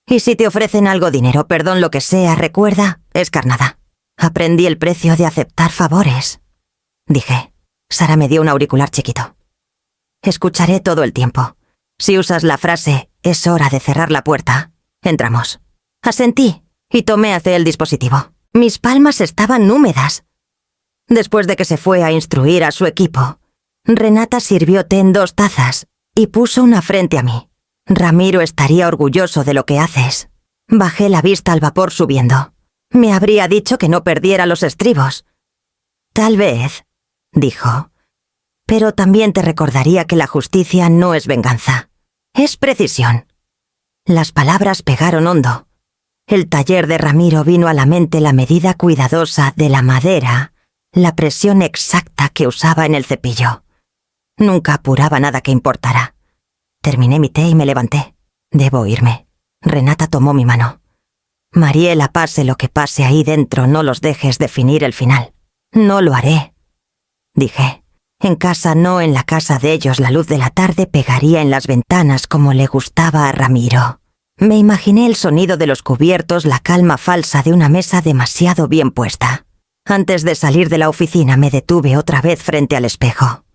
«Y si te ofrecen algo, dinero, perdón, lo que sea, recuerda, es carnada». «Aprendí el precio de aceptar favores», dije. Sara me dio un auricular chiquito. «Escucharé todo el tiempo. Si usas la frase, es hora de cerrar la puerta, entramos». Asentí y tomé hacia el dispositivo. Mis palmas estaban húmedas. Después de que se fue a instruir a su equipo, Renata sirvió té en 2 tazas y puso una frente a mí. «Ramiro estaría orgulloso de lo que haces». Bajé la vista al vapor subiendo. Me habría dicho que no perdiera los estribos. «Tal vez», dijo, Pero también te recordaría que la justicia no es venganza, es precisión. Las palabras pegaron hondo. El taller de Ramiro vino a la mente la medida cuidadosa de la madera, la presión exacta que usaba en el cepillo. Nunca apuraba nada que importara. Terminé mi té y me levanté. Debo irme. Renata tomó mi mano. Mariela, pase lo que pase ahí dentro, no los dejes definir el final. No lo haré, dije. En casa, no en la casa de ellos, la luz de la tarde pegaría en las ventanas como le gustaba a Ramiro. Me imaginé el sonido de los cubiertos, la calma falsa de una mesa demasiado bien puesta. Antes de salir de la oficina me detuve otra vez frente al espejo.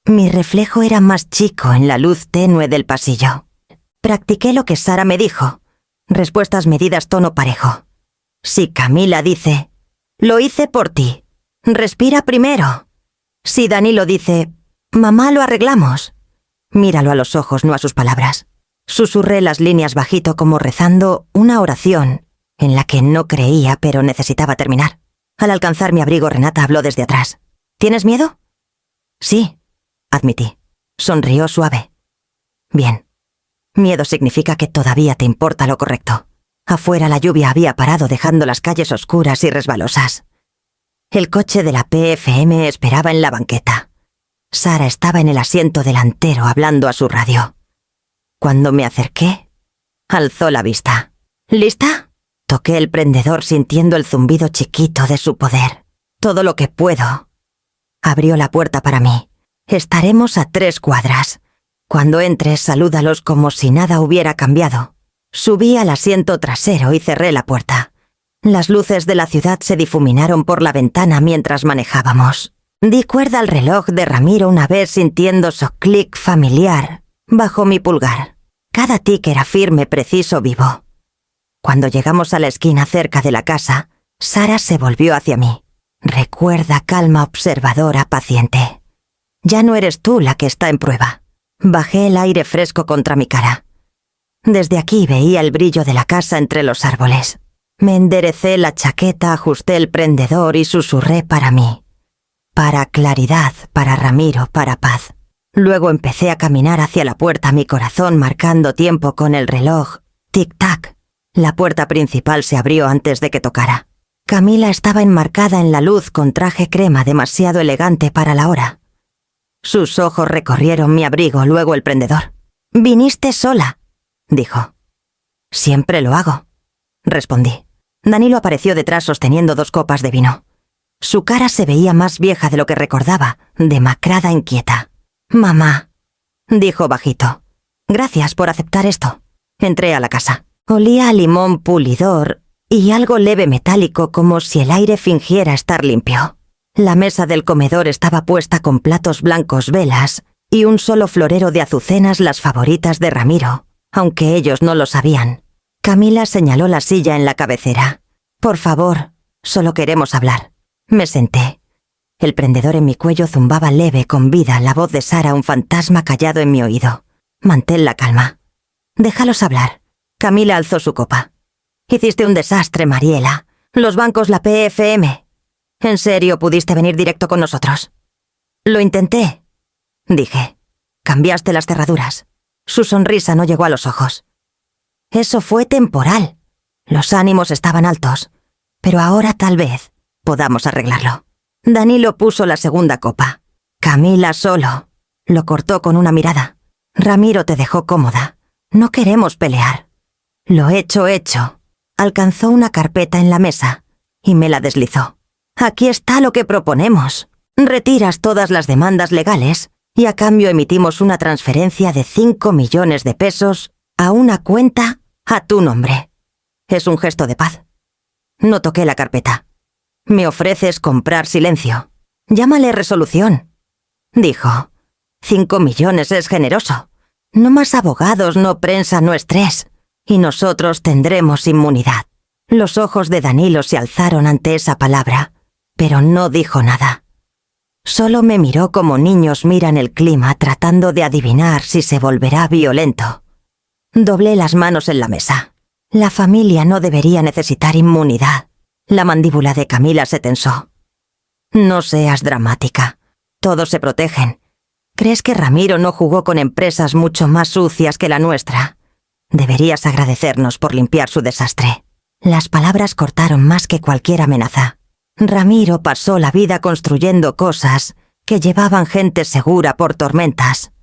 Mi reflejo era más chico en la luz tenue del pasillo. Practiqué lo que Sara me dijo. Respuestas medidas, tono parejo. Si Camila dice, lo hice por ti, respira primero. Si Danilo dice, mamá, lo arreglamos, míralo a los ojos, no a sus palabras. Susurré las líneas bajito como rezando una oración en la que no creía pero necesitaba terminar. Al alcanzar mi abrigo, Renata habló desde atrás. ¿Tienes miedo? Sí, admití. Sonrió suave. Bien. Miedo significa que todavía te importa lo correcto. Afuera la lluvia había parado dejando las calles oscuras y resbalosas. El coche de la PFM esperaba en la banqueta. Sara estaba en el asiento delantero hablando a su radio. Cuando me acerqué, alzó la vista. ¿Lista? Toqué el prendedor sintiendo el zumbido chiquito de su poder. Todo lo que puedo. Abrió la puerta para mí. Estaremos a 3 cuadras. Cuando entres, salúdalos como si nada hubiera cambiado. Subí al asiento trasero y cerré la puerta. Las luces de la ciudad se difuminaron por la ventana mientras manejábamos. Di cuerda al reloj de Ramiro una vez sintiendo su clic familiar bajo mi pulgar. Cada tic era firme, preciso, vivo. Cuando llegamos a la esquina cerca de la casa, Sara se volvió hacia mí. Recuerda, calma, observadora, paciente. Ya no eres tú la que está en prueba. Bajé el aire fresco contra mi cara. Desde aquí veía el brillo de la casa entre los árboles. Me enderecé la chaqueta, ajusté el prendedor y susurré para mí. Para claridad, para Ramiro, para paz. Luego empecé a caminar hacia la puerta, mi corazón marcando tiempo con el reloj. Tic-tac. La puerta principal se abrió antes de que tocara. Camila estaba enmarcada en la luz con traje crema demasiado elegante para la hora. Sus ojos recorrieron mi abrigo, luego el prendedor. «Viniste sola», dijo. «Siempre lo hago», respondí. Danilo apareció detrás sosteniendo 2 copas de vino. Su cara se veía más vieja de lo que recordaba, demacrada, inquieta. «Mamá», dijo bajito. «Gracias por aceptar esto». Entré a la casa. Olía a limón pulidor y algo leve metálico como si el aire fingiera estar limpio. La mesa del comedor estaba puesta con platos blancos, velas y un solo florero de azucenas, las favoritas de Ramiro, aunque ellos no lo sabían. Camila señaló la silla en la cabecera. «Por favor, solo queremos hablar». Me senté. El prendedor en mi cuello zumbaba leve, con vida, la voz de Sara, un fantasma callado en mi oído. Mantén la calma. «Déjalos hablar». Camila alzó su copa. «Hiciste un desastre, Mariela. Los bancos, la PFM. ¿En serio pudiste venir directo con nosotros?» «Lo intenté», dije. «Cambiaste las cerraduras». Su sonrisa no llegó a los ojos. «Eso fue temporal. Los ánimos estaban altos. Pero ahora tal vez podamos arreglarlo». Danilo puso la segunda copa. «Camila, solo». Lo cortó con una mirada. «Ramiro te dejó cómoda. No queremos pelear». «Lo hecho, hecho». Alcanzó una carpeta en la mesa y me la deslizó. «Aquí está lo que proponemos. Retiras todas las demandas legales y a cambio emitimos una transferencia de 5 millones de pesos a una cuenta a tu nombre. Es un gesto de paz». No toqué la carpeta. «Me ofreces comprar silencio. Llámale resolución», dijo. 5 millones es generoso. No más abogados, no prensa, no estrés. Y nosotros tendremos inmunidad». Los ojos de Danilo se alzaron ante esa palabra, pero no dijo nada. Solo me miró como niños miran el clima tratando de adivinar si se volverá violento. Doblé las manos en la mesa. La familia no debería necesitar inmunidad. La mandíbula de Camila se tensó. «No seas dramática. Todos se protegen. ¿Crees que Ramiro no jugó con empresas mucho más sucias que la nuestra? Deberías agradecernos por limpiar su desastre. Las palabras cortaron más que cualquier amenaza. Ramiro pasó la vida construyendo cosas que llevaban gente segura por tormentas.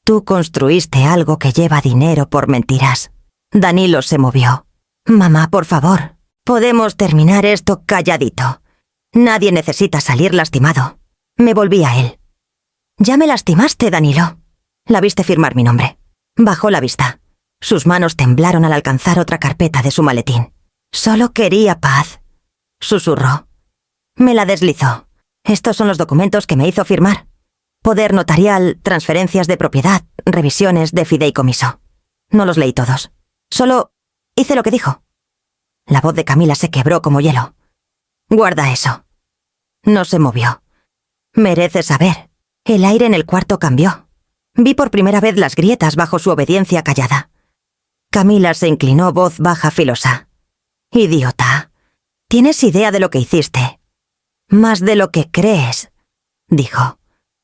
Tú construiste algo que lleva dinero por mentiras. Danilo se movió. Mamá, por favor, podemos terminar esto calladito. Nadie necesita salir lastimado. Me volví a él. Ya me lastimaste, Danilo. La viste firmar mi nombre. Bajó la vista. Sus manos temblaron al alcanzar otra carpeta de su maletín. Solo quería paz, susurró. Me la deslizó. Estos son los documentos que me hizo firmar. Poder notarial, transferencias de propiedad, revisiones de fideicomiso. No los leí todos. Solo hice lo que dijo. La voz de Camila se quebró como hielo. Guarda eso. No se movió. Mereces saber. El aire en el cuarto cambió. Vi por primera vez las grietas bajo su obediencia callada. Camila se inclinó, voz baja, filosa. Idiota. ¿Tienes idea de lo que hiciste? Más de lo que crees, dijo.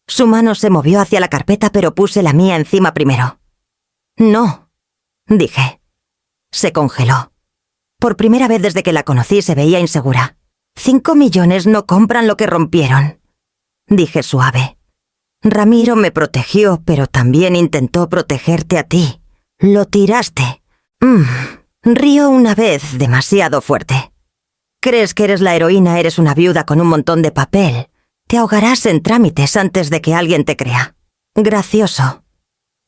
Su mano se movió hacia la carpeta, pero puse la mía encima primero. No, dije. Se congeló. Por primera vez desde que la conocí se veía insegura. 5 millones no compran lo que rompieron, dije suave. Ramiro me protegió, pero también intentó protegerte a ti. Lo tiraste. Río una vez demasiado fuerte. Crees que eres la heroína, eres una viuda con un montón de papel. Te ahogarás en trámites antes de que alguien te crea. Gracioso,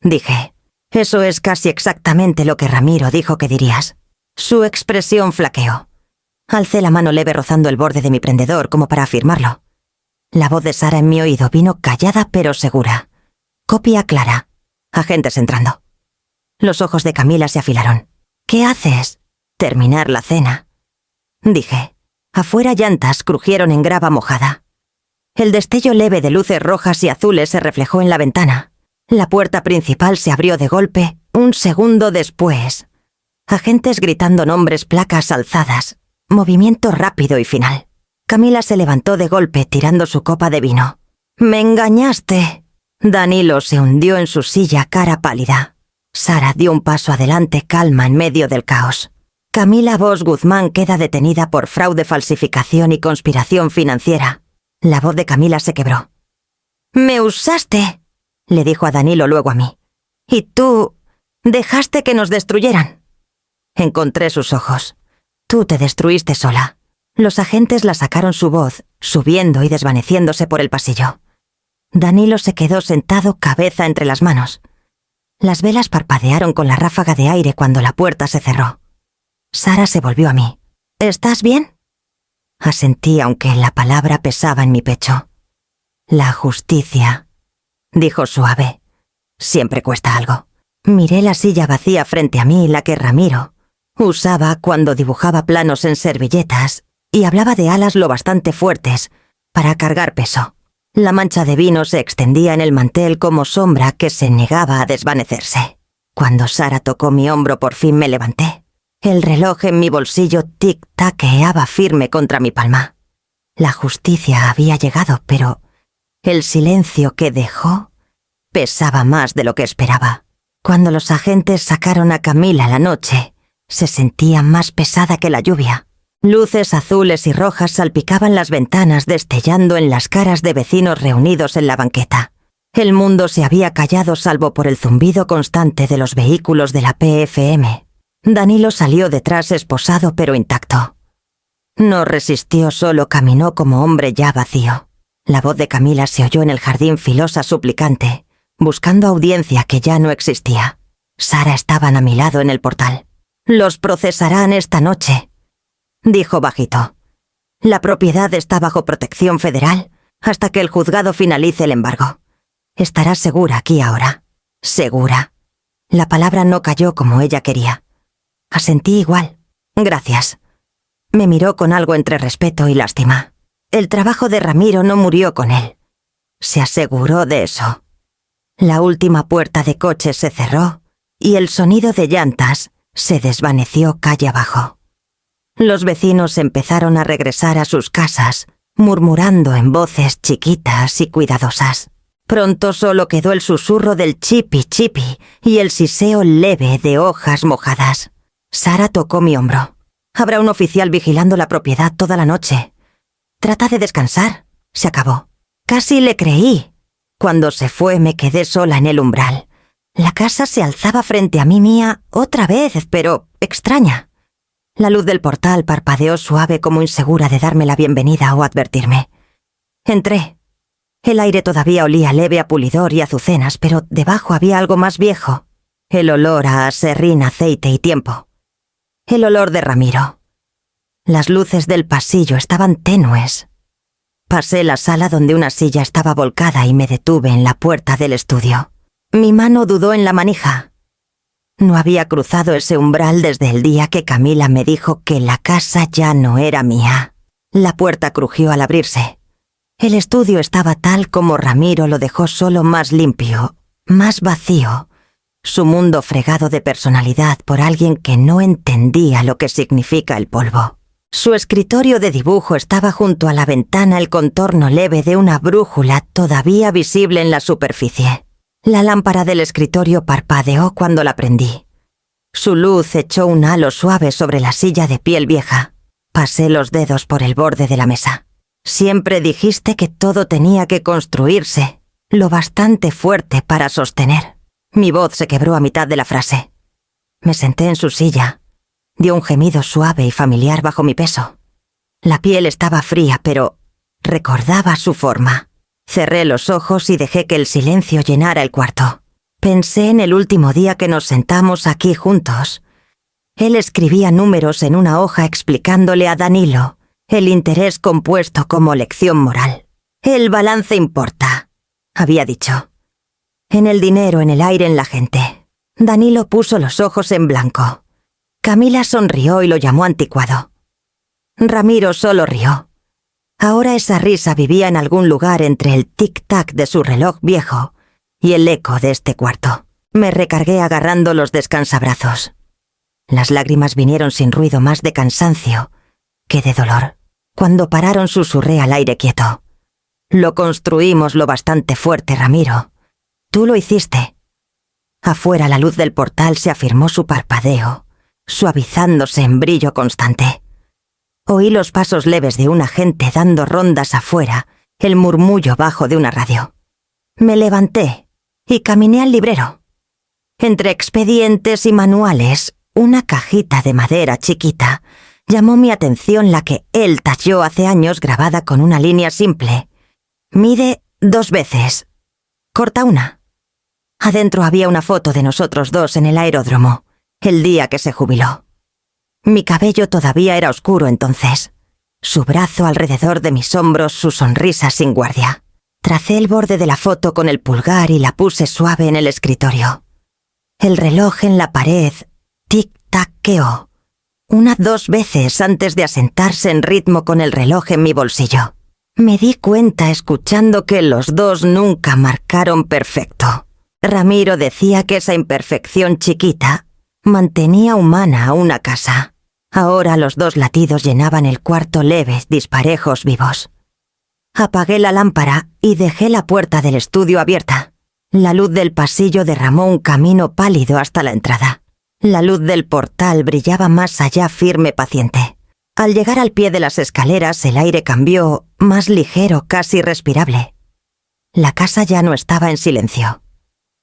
dije. Eso es casi exactamente lo que Ramiro dijo que dirías. Su expresión flaqueó. Alcé la mano leve rozando el borde de mi prendedor como para afirmarlo. La voz de Sara en mi oído vino callada pero segura. Copia clara. Agentes entrando. Los ojos de Camila se afilaron. ¿Qué haces? Terminar la cena, dije. Afuera llantas crujieron en grava mojada. El destello leve de luces rojas y azules se reflejó en la ventana. La puerta principal se abrió de golpe, un segundo después. Agentes gritando nombres, placas alzadas. Movimiento rápido y final. Camila se levantó de golpe tirando su copa de vino. «¡Me engañaste!». Danilo se hundió en su silla, cara pálida. Sara dio un paso adelante, calma en medio del caos. Camila Bosch Guzmán queda detenida por fraude, falsificación y conspiración financiera. La voz de Camila se quebró. «¡Me usaste!», le dijo a Danilo, luego a mí. «Y tú dejaste que nos destruyeran». Encontré sus ojos. «Tú te destruiste sola». Los agentes la sacaron su voz, subiendo y desvaneciéndose por el pasillo. Danilo se quedó sentado, cabeza entre las manos. Las velas parpadearon con la ráfaga de aire cuando la puerta se cerró. Sara se volvió a mí. «¿Estás bien?». Asentí, aunque la palabra pesaba en mi pecho. «La justicia», dijo suave. «Siempre cuesta algo». Miré la silla vacía frente a mí, la que Ramiro usaba cuando dibujaba planos en servilletas y hablaba de alas lo bastante fuertes para cargar peso. La mancha de vino se extendía en el mantel como sombra que se negaba a desvanecerse. Cuando Sara tocó mi hombro, por fin me levanté. El reloj en mi bolsillo tic-taqueaba firme contra mi palma. La justicia había llegado, pero el silencio que dejó pesaba más de lo que esperaba. Cuando los agentes sacaron a Camila la noche, se sentía más pesada que la lluvia. Luces azules y rojas salpicaban las ventanas, destellando en las caras de vecinos reunidos en la banqueta. El mundo se había callado salvo por el zumbido constante de los vehículos de la PFM. Danilo salió detrás esposado pero intacto. No resistió, solo caminó como hombre ya vacío. La voz de Camila se oyó en el jardín, filosa, suplicante, buscando audiencia que ya no existía. Sara estaban a mi lado en el portal. «Los procesarán esta noche», dijo bajito. «La propiedad está bajo protección federal hasta que el juzgado finalice el embargo. Estarás segura aquí ahora». «Segura». La palabra no cayó como ella quería. Asentí igual. «Gracias». Me miró con algo entre respeto y lástima. El trabajo de Ramiro no murió con él. Se aseguró de eso. La última puerta de coche se cerró y el sonido de llantas se desvaneció calle abajo. Los vecinos empezaron a regresar a sus casas, murmurando en voces chiquitas y cuidadosas. Pronto solo quedó el susurro del chipi chipi y el siseo leve de hojas mojadas. Sara tocó mi hombro. Habrá un oficial vigilando la propiedad toda la noche. Trata de descansar. Se acabó. Casi le creí. Cuando se fue me quedé sola en el umbral. La casa se alzaba frente a mí mía otra vez, pero extraña. La luz del portal parpadeó suave como insegura de darme la bienvenida o advertirme. Entré. El aire todavía olía leve a pulidor y azucenas, pero debajo había algo más viejo. El olor a aserrín, aceite y tiempo. El olor de Ramiro. Las luces del pasillo estaban tenues. Pasé la sala donde una silla estaba volcada y me detuve en la puerta del estudio. Mi mano dudó en la manija. No había cruzado ese umbral desde el día que Camila me dijo que la casa ya no era mía. La puerta crujió al abrirse. El estudio estaba tal como Ramiro lo dejó, solo más limpio, más vacío. Su mundo fregado de personalidad por alguien que no entendía lo que significa el polvo. Su escritorio de dibujo estaba junto a la ventana, el contorno leve de una brújula todavía visible en la superficie. La lámpara del escritorio parpadeó cuando la prendí. Su luz echó un halo suave sobre la silla de piel vieja. Pasé los dedos por el borde de la mesa. Siempre dijiste que todo tenía que construirse, lo bastante fuerte para sostener. Mi voz se quebró a mitad de la frase. Me senté en su silla. Dio un gemido suave y familiar bajo mi peso. La piel estaba fría, pero recordaba su forma. Cerré los ojos y dejé que el silencio llenara el cuarto. Pensé en el último día que nos sentamos aquí juntos. Él escribía números en una hoja explicándole a Danilo el interés compuesto como lección moral. El balance importa, había dicho. En el dinero, en el aire, en la gente. Danilo puso los ojos en blanco. Camila sonrió y lo llamó anticuado. Ramiro solo rió. Ahora esa risa vivía en algún lugar entre el tic-tac de su reloj viejo y el eco de este cuarto. Me recargué agarrando los descansabrazos. Las lágrimas vinieron sin ruido, más de cansancio que de dolor. Cuando pararon susurré al aire quieto. Lo construimos lo bastante fuerte, Ramiro. Tú lo hiciste. Afuera la luz del portal se afirmó su parpadeo, suavizándose en brillo constante. Oí los pasos leves de un agente dando rondas afuera, el murmullo bajo de una radio. Me levanté y caminé al librero. Entre expedientes y manuales, una cajita de madera chiquita llamó mi atención, la que él talló hace años, grabada con una línea simple. Mide 2 veces. Corta una. Adentro había una foto de nosotros dos en el aeródromo, el día que se jubiló. Mi cabello todavía era oscuro entonces. Su brazo alrededor de mis hombros, su sonrisa sin guardia. Tracé el borde de la foto con el pulgar y la puse suave en el escritorio. El reloj en la pared tic-taqueó. 2 veces antes de asentarse en ritmo con el reloj en mi bolsillo. Me di cuenta escuchando que los dos nunca marcaron perfecto. Ramiro decía que esa imperfección chiquita mantenía humana a una casa. Ahora los 2 latidos llenaban el cuarto, leves, disparejos, vivos. Apagué la lámpara y dejé la puerta del estudio abierta. La luz del pasillo derramó un camino pálido hasta la entrada. La luz del portal brillaba más allá, firme, paciente. Al llegar al pie de las escaleras, el aire cambió, más ligero, casi respirable. La casa ya no estaba en silencio.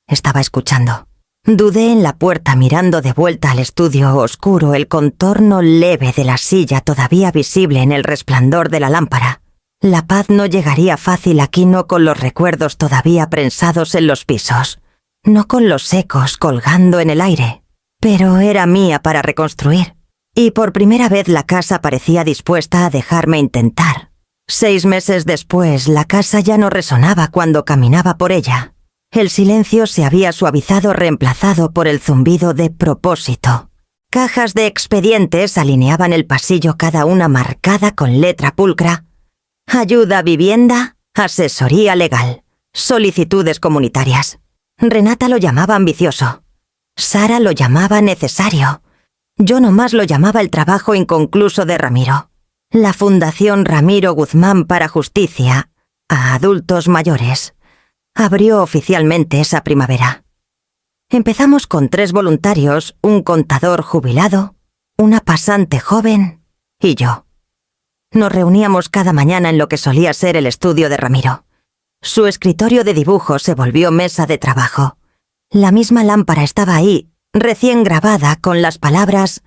Estaba escuchando. Dudé en la puerta, mirando de vuelta al estudio oscuro, el contorno leve de la silla todavía visible en el resplandor de la lámpara. La paz no llegaría fácil aquí, no con los recuerdos todavía prensados en los pisos, no con los ecos colgando en el aire. Pero era mía para reconstruir, y por primera vez la casa parecía dispuesta a dejarme intentar. 6 meses después, la casa ya no resonaba cuando caminaba por ella. El silencio se había suavizado, reemplazado por el zumbido de propósito. Cajas de expedientes alineaban el pasillo, cada una marcada con letra pulcra. Ayuda a vivienda, asesoría legal, solicitudes comunitarias. Renata lo llamaba ambicioso. Sara lo llamaba necesario. Yo nomás lo llamaba el trabajo inconcluso de Ramiro. La Fundación Ramiro Guzmán para Justicia a Adultos Mayores. abrió oficialmente esa primavera. Empezamos con 3 voluntarios, un contador jubilado, una pasante joven y yo. Nos reuníamos cada mañana en lo que solía ser el estudio de Ramiro. Su escritorio de dibujo se volvió mesa de trabajo. La misma lámpara estaba ahí, recién grabada, con las palabras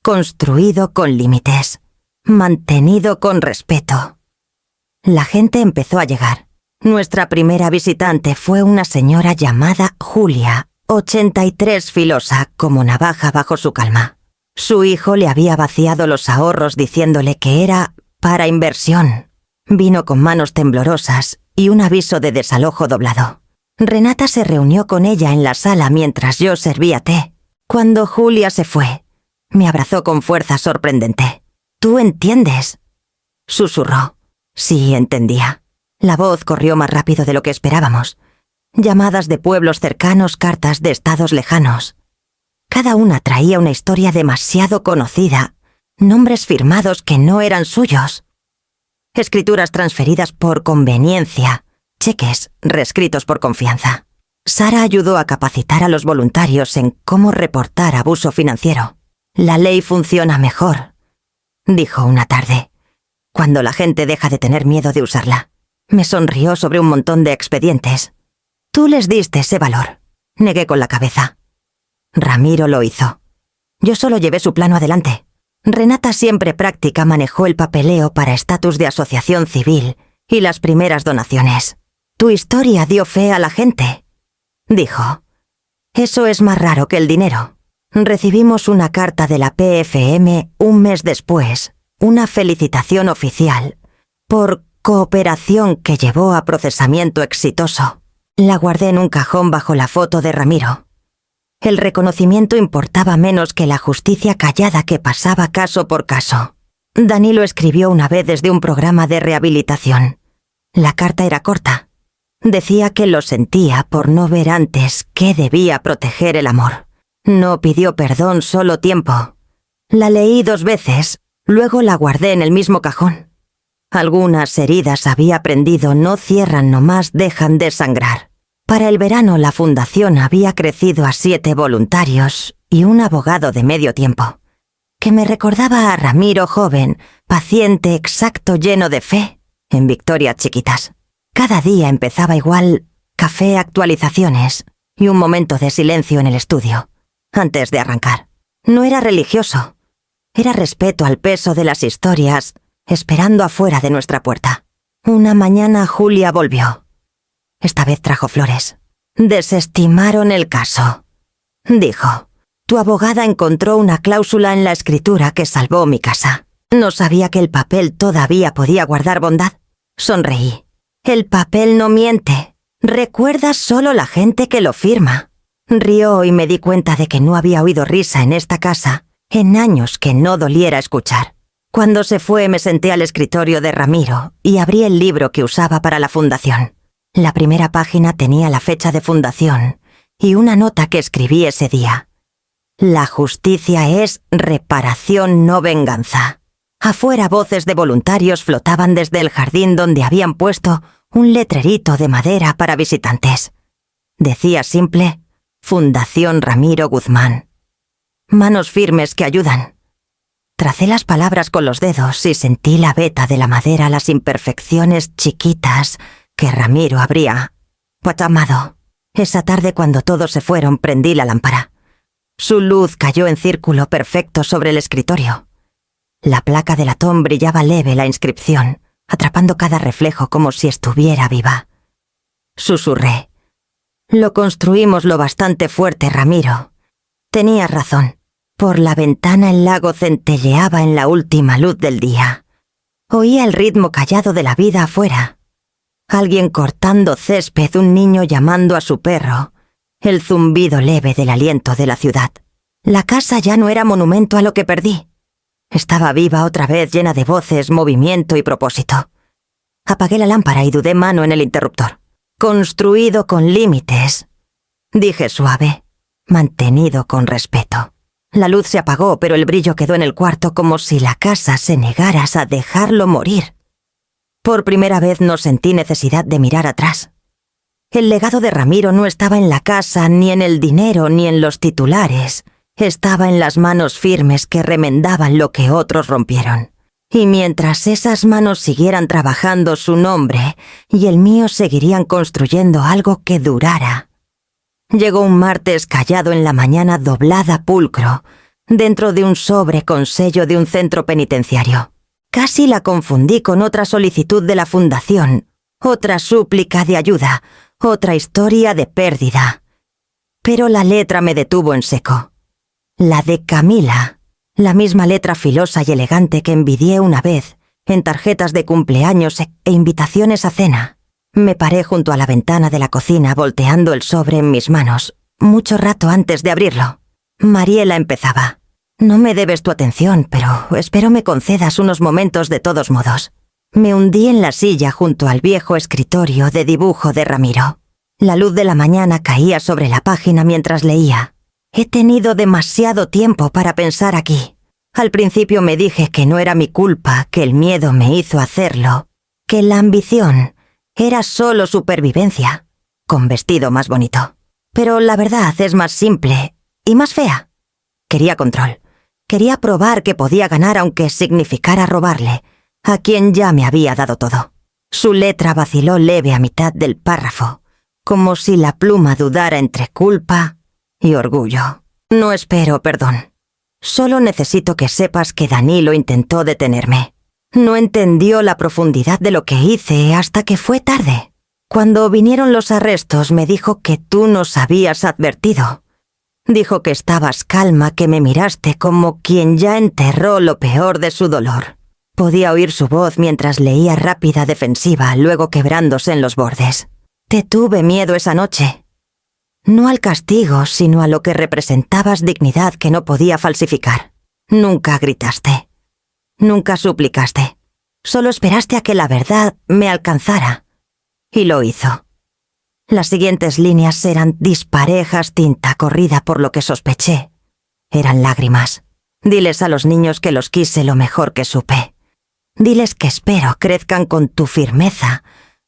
«construido con límites, mantenido con respeto». La gente empezó a llegar. Nuestra primera visitante fue una señora llamada Julia, 83, filosa como navaja bajo su calma. Su hijo le había vaciado los ahorros diciéndole que era para inversión. Vino con manos temblorosas y un aviso de desalojo doblado. Renata se reunió con ella en la sala mientras yo servía té. Cuando Julia se fue, me abrazó con fuerza sorprendente. «¿Tú entiendes?», susurró. Sí, entendía. La voz corrió más rápido de lo que esperábamos. Llamadas de pueblos cercanos, cartas de estados lejanos. Cada una traía una historia demasiado conocida, nombres firmados que no eran suyos. Escrituras transferidas por conveniencia, cheques reescritos por confianza. Sara ayudó a capacitar a los voluntarios en cómo reportar abuso financiero. «La ley funciona mejor», dijo una tarde, «cuando la gente deja de tener miedo de usarla». Me sonrió sobre un montón de expedientes. «Tú les diste ese valor», negué con la cabeza. Ramiro lo hizo. Yo solo llevé su plano adelante. Renata, siempre práctica, manejó el papeleo para estatus de asociación civil y las primeras donaciones. «Tu historia dio fe a la gente», dijo. «Eso es más raro que el dinero». Recibimos una carta de la PFM un mes después, una felicitación oficial, por cooperación que llevó a procesamiento exitoso. La guardé en un cajón bajo la foto de Ramiro. El reconocimiento importaba menos que la justicia callada que pasaba caso por caso. Danilo escribió una vez desde un programa de rehabilitación. La carta era corta. Decía que lo sentía por no ver antes que debía proteger el amor. No pidió perdón, solo tiempo. La leí 2 veces, luego la guardé en el mismo cajón. Algunas heridas, había aprendido, no cierran nomás, dejan de sangrar. Para el verano la fundación había crecido a 7 voluntarios y un abogado de medio tiempo, que me recordaba a Ramiro joven, paciente, exacto, lleno de fe, en victorias chiquitas. Cada día empezaba igual, café, actualizaciones y un momento de silencio en el estudio, antes de arrancar. No era religioso, era respeto al peso de las historias, esperando afuera de nuestra puerta. Una mañana Julia volvió. Esta vez trajo flores. «Desestimaron el caso», dijo. «Tu abogada encontró una cláusula en la escritura que salvó mi casa. ¿No sabía que el papel todavía podía guardar bondad?». Sonreí. «El papel no miente. Recuerda solo la gente que lo firma». Rió y me di cuenta de que no había oído risa en esta casa en años que no doliera escuchar. Cuando se fue me senté al escritorio de Ramiro y abrí el libro que usaba para la fundación. La primera página tenía la fecha de fundación y una nota que escribí ese día. «La justicia es reparación, no venganza». Afuera voces de voluntarios flotaban desde el jardín donde habían puesto un letrerito de madera para visitantes. Decía simple: «Fundación Ramiro Guzmán». Manos firmes que ayudan. Tracé las palabras con los dedos y sentí la veta de la madera, las imperfecciones chiquitas que Ramiro habría amado. Esa tarde, cuando todos se fueron, prendí la lámpara. Su luz cayó en círculo perfecto sobre el escritorio. La placa de latón brillaba leve, la inscripción, atrapando cada reflejo como si estuviera viva. Susurré: «Lo construimos lo bastante fuerte, Ramiro. Tenías razón». Por la ventana el lago centelleaba en la última luz del día. Oía el ritmo callado de la vida afuera. Alguien cortando césped, un niño llamando a su perro, el zumbido leve del aliento de la ciudad. La casa ya no era monumento a lo que perdí. Estaba viva otra vez, llena de voces, movimiento y propósito. Apagué la lámpara y dudé mano en el interruptor. «Construido con límites», dije suave, «mantenido con respeto». La luz se apagó, pero el brillo quedó en el cuarto como si la casa se negara a dejarlo morir. Por primera vez no sentí necesidad de mirar atrás. El legado de Ramiro no estaba en la casa, ni en el dinero, ni en los titulares. Estaba en las manos firmes que remendaban lo que otros rompieron. Y mientras esas manos siguieran trabajando, su nombre y el mío seguirían construyendo algo que durara. Llegó un martes callado en la mañana, doblada pulcro, dentro de un sobre con sello de un centro penitenciario. Casi la confundí con otra solicitud de la fundación, otra súplica de ayuda, otra historia de pérdida. Pero la letra me detuvo en seco. La de Camila, la misma letra filosa y elegante que envidié una vez en tarjetas de cumpleaños e invitaciones a cena. Me paré junto a la ventana de la cocina volteando el sobre en mis manos, mucho rato antes de abrirlo. Mariela empezaba. No me debes tu atención, pero espero me concedas unos momentos de todos modos. Me hundí en la silla junto al viejo escritorio de dibujo de Ramiro. La luz de la mañana caía sobre la página mientras leía. He tenido demasiado tiempo para pensar aquí. Al principio me dije que no era mi culpa, que el miedo me hizo hacerlo, que la ambición era solo supervivencia, con vestido más bonito. Pero la verdad es más simple y más fea. Quería control. Quería probar que podía ganar aunque significara robarle, a quien ya me había dado todo. Su letra vaciló leve a mitad del párrafo, como si la pluma dudara entre culpa y orgullo. No espero perdón. Solo necesito que sepas que Danilo intentó detenerme. No entendió la profundidad de lo que hice hasta que fue tarde. Cuando vinieron los arrestos me dijo que tú nos habías advertido. Dijo que estabas calma, que me miraste como quien ya enterró lo peor de su dolor. Podía oír su voz mientras leía rápida, defensiva, luego quebrándose en los bordes. Te tuve miedo esa noche. No al castigo, sino a lo que representabas dignidad que no podía falsificar. Nunca gritaste. Nunca suplicaste. Solo esperaste a que la verdad me alcanzara. Y lo hizo. Las siguientes líneas eran disparejas, tinta corrida por lo que sospeché. Eran lágrimas. Diles a los niños que los quise lo mejor que supe. Diles que espero crezcan con tu firmeza,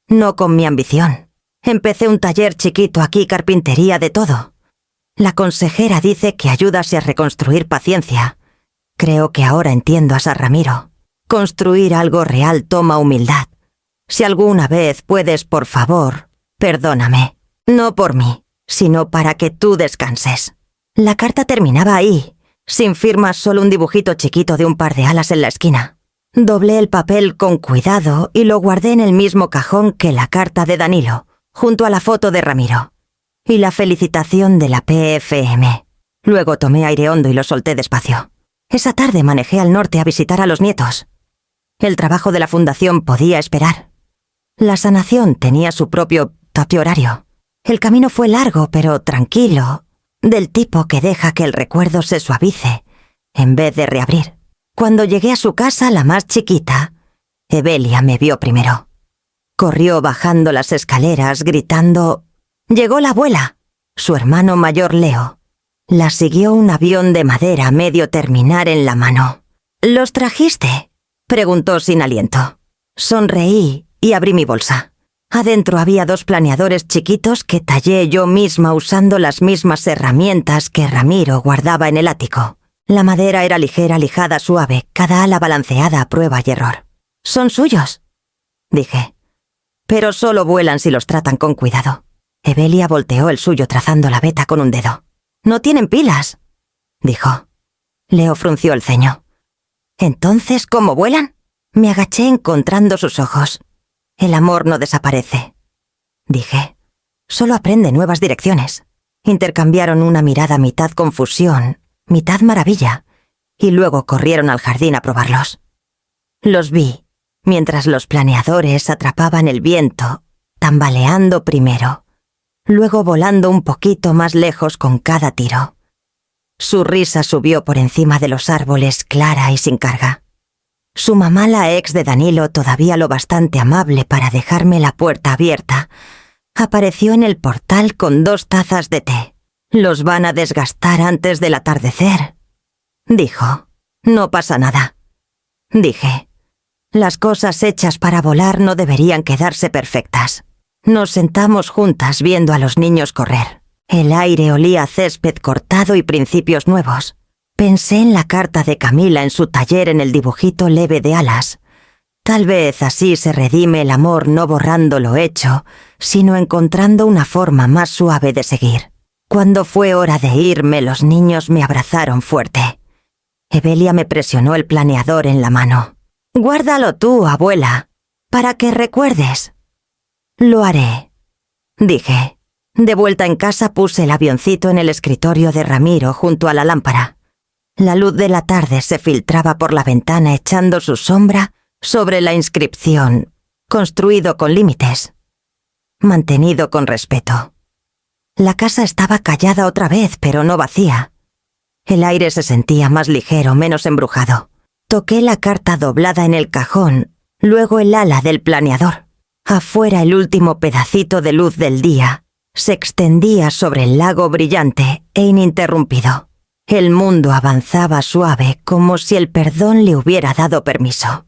no con mi ambición. Empecé un taller chiquito aquí, carpintería de todo. La consejera dice que ayúdase a reconstruir paciencia. Creo que ahora entiendo a San Ramiro. Construir algo real toma humildad. Si alguna vez puedes, por favor, perdóname. No por mí, sino para que tú descanses. La carta terminaba ahí, sin firmas, solo un dibujito chiquito de un par de alas en la esquina. Doblé el papel con cuidado y lo guardé en el mismo cajón que la carta de Danilo, junto a la foto de Ramiro, y la felicitación de la PFM. Luego tomé aire hondo y lo solté despacio. Esa tarde manejé al norte a visitar a los nietos. El trabajo de la fundación podía esperar. La sanación tenía su propio horario. El camino fue largo pero tranquilo, del tipo que deja que el recuerdo se suavice, en vez de reabrir. Cuando llegué a su casa, la más chiquita, Evelia me vio primero. Corrió bajando las escaleras gritando: «¡Llegó la abuela!». Su hermano mayor Leo la siguió un avión de madera medio terminar en la mano. «¿Los trajiste?», preguntó sin aliento. Sonreí y abrí mi bolsa. Adentro había 2 planeadores chiquitos que tallé yo misma usando las mismas herramientas que Ramiro guardaba en el ático. La madera era ligera, lijada, suave, cada ala balanceada a prueba y error. «¿Son suyos?», dije. «Pero solo vuelan si los tratan con cuidado». Evelia volteó el suyo trazando la veta con un dedo. «No tienen pilas», dijo. Leo frunció el ceño. «¿Entonces cómo vuelan?». Me agaché encontrando sus ojos. «El amor no desaparece», dije. «Solo aprende nuevas direcciones». Intercambiaron una mirada mitad confusión, mitad maravilla, y luego corrieron al jardín a probarlos. Los vi mientras los planeadores atrapaban el viento, tambaleando primero, luego volando un poquito más lejos con cada tiro. Su risa subió por encima de los árboles, clara y sin carga. Su mamá, la ex de Danilo, todavía lo bastante amable para dejarme la puerta abierta, apareció en el portal con 2 tazas de té. «Los van a desgastar antes del atardecer», dijo. «No pasa nada», dije. «Las cosas hechas para volar no deberían quedarse perfectas». Nos sentamos juntas viendo a los niños correr. El aire olía a césped cortado y principios nuevos. Pensé en la carta de Camila en su taller en el dibujito leve de alas. Tal vez así se redime el amor, no borrando lo hecho, sino encontrando una forma más suave de seguir. Cuando fue hora de irme, los niños me abrazaron fuerte. Evelia me presionó el planeador en la mano. «Guárdalo tú, abuela, para que recuerdes». «Lo haré», dije. De vuelta en casa puse el avioncito en el escritorio de Ramiro junto a la lámpara. La luz de la tarde se filtraba por la ventana echando su sombra sobre la inscripción «Construido con límites. Mantenido con respeto». La casa estaba callada otra vez, pero no vacía. El aire se sentía más ligero, menos embrujado. Toqué la carta doblada en el cajón, luego el ala del planeador. Afuera el último pedacito de luz del día se extendía sobre el lago brillante e ininterrumpido. El mundo avanzaba suave como si el perdón le hubiera dado permiso.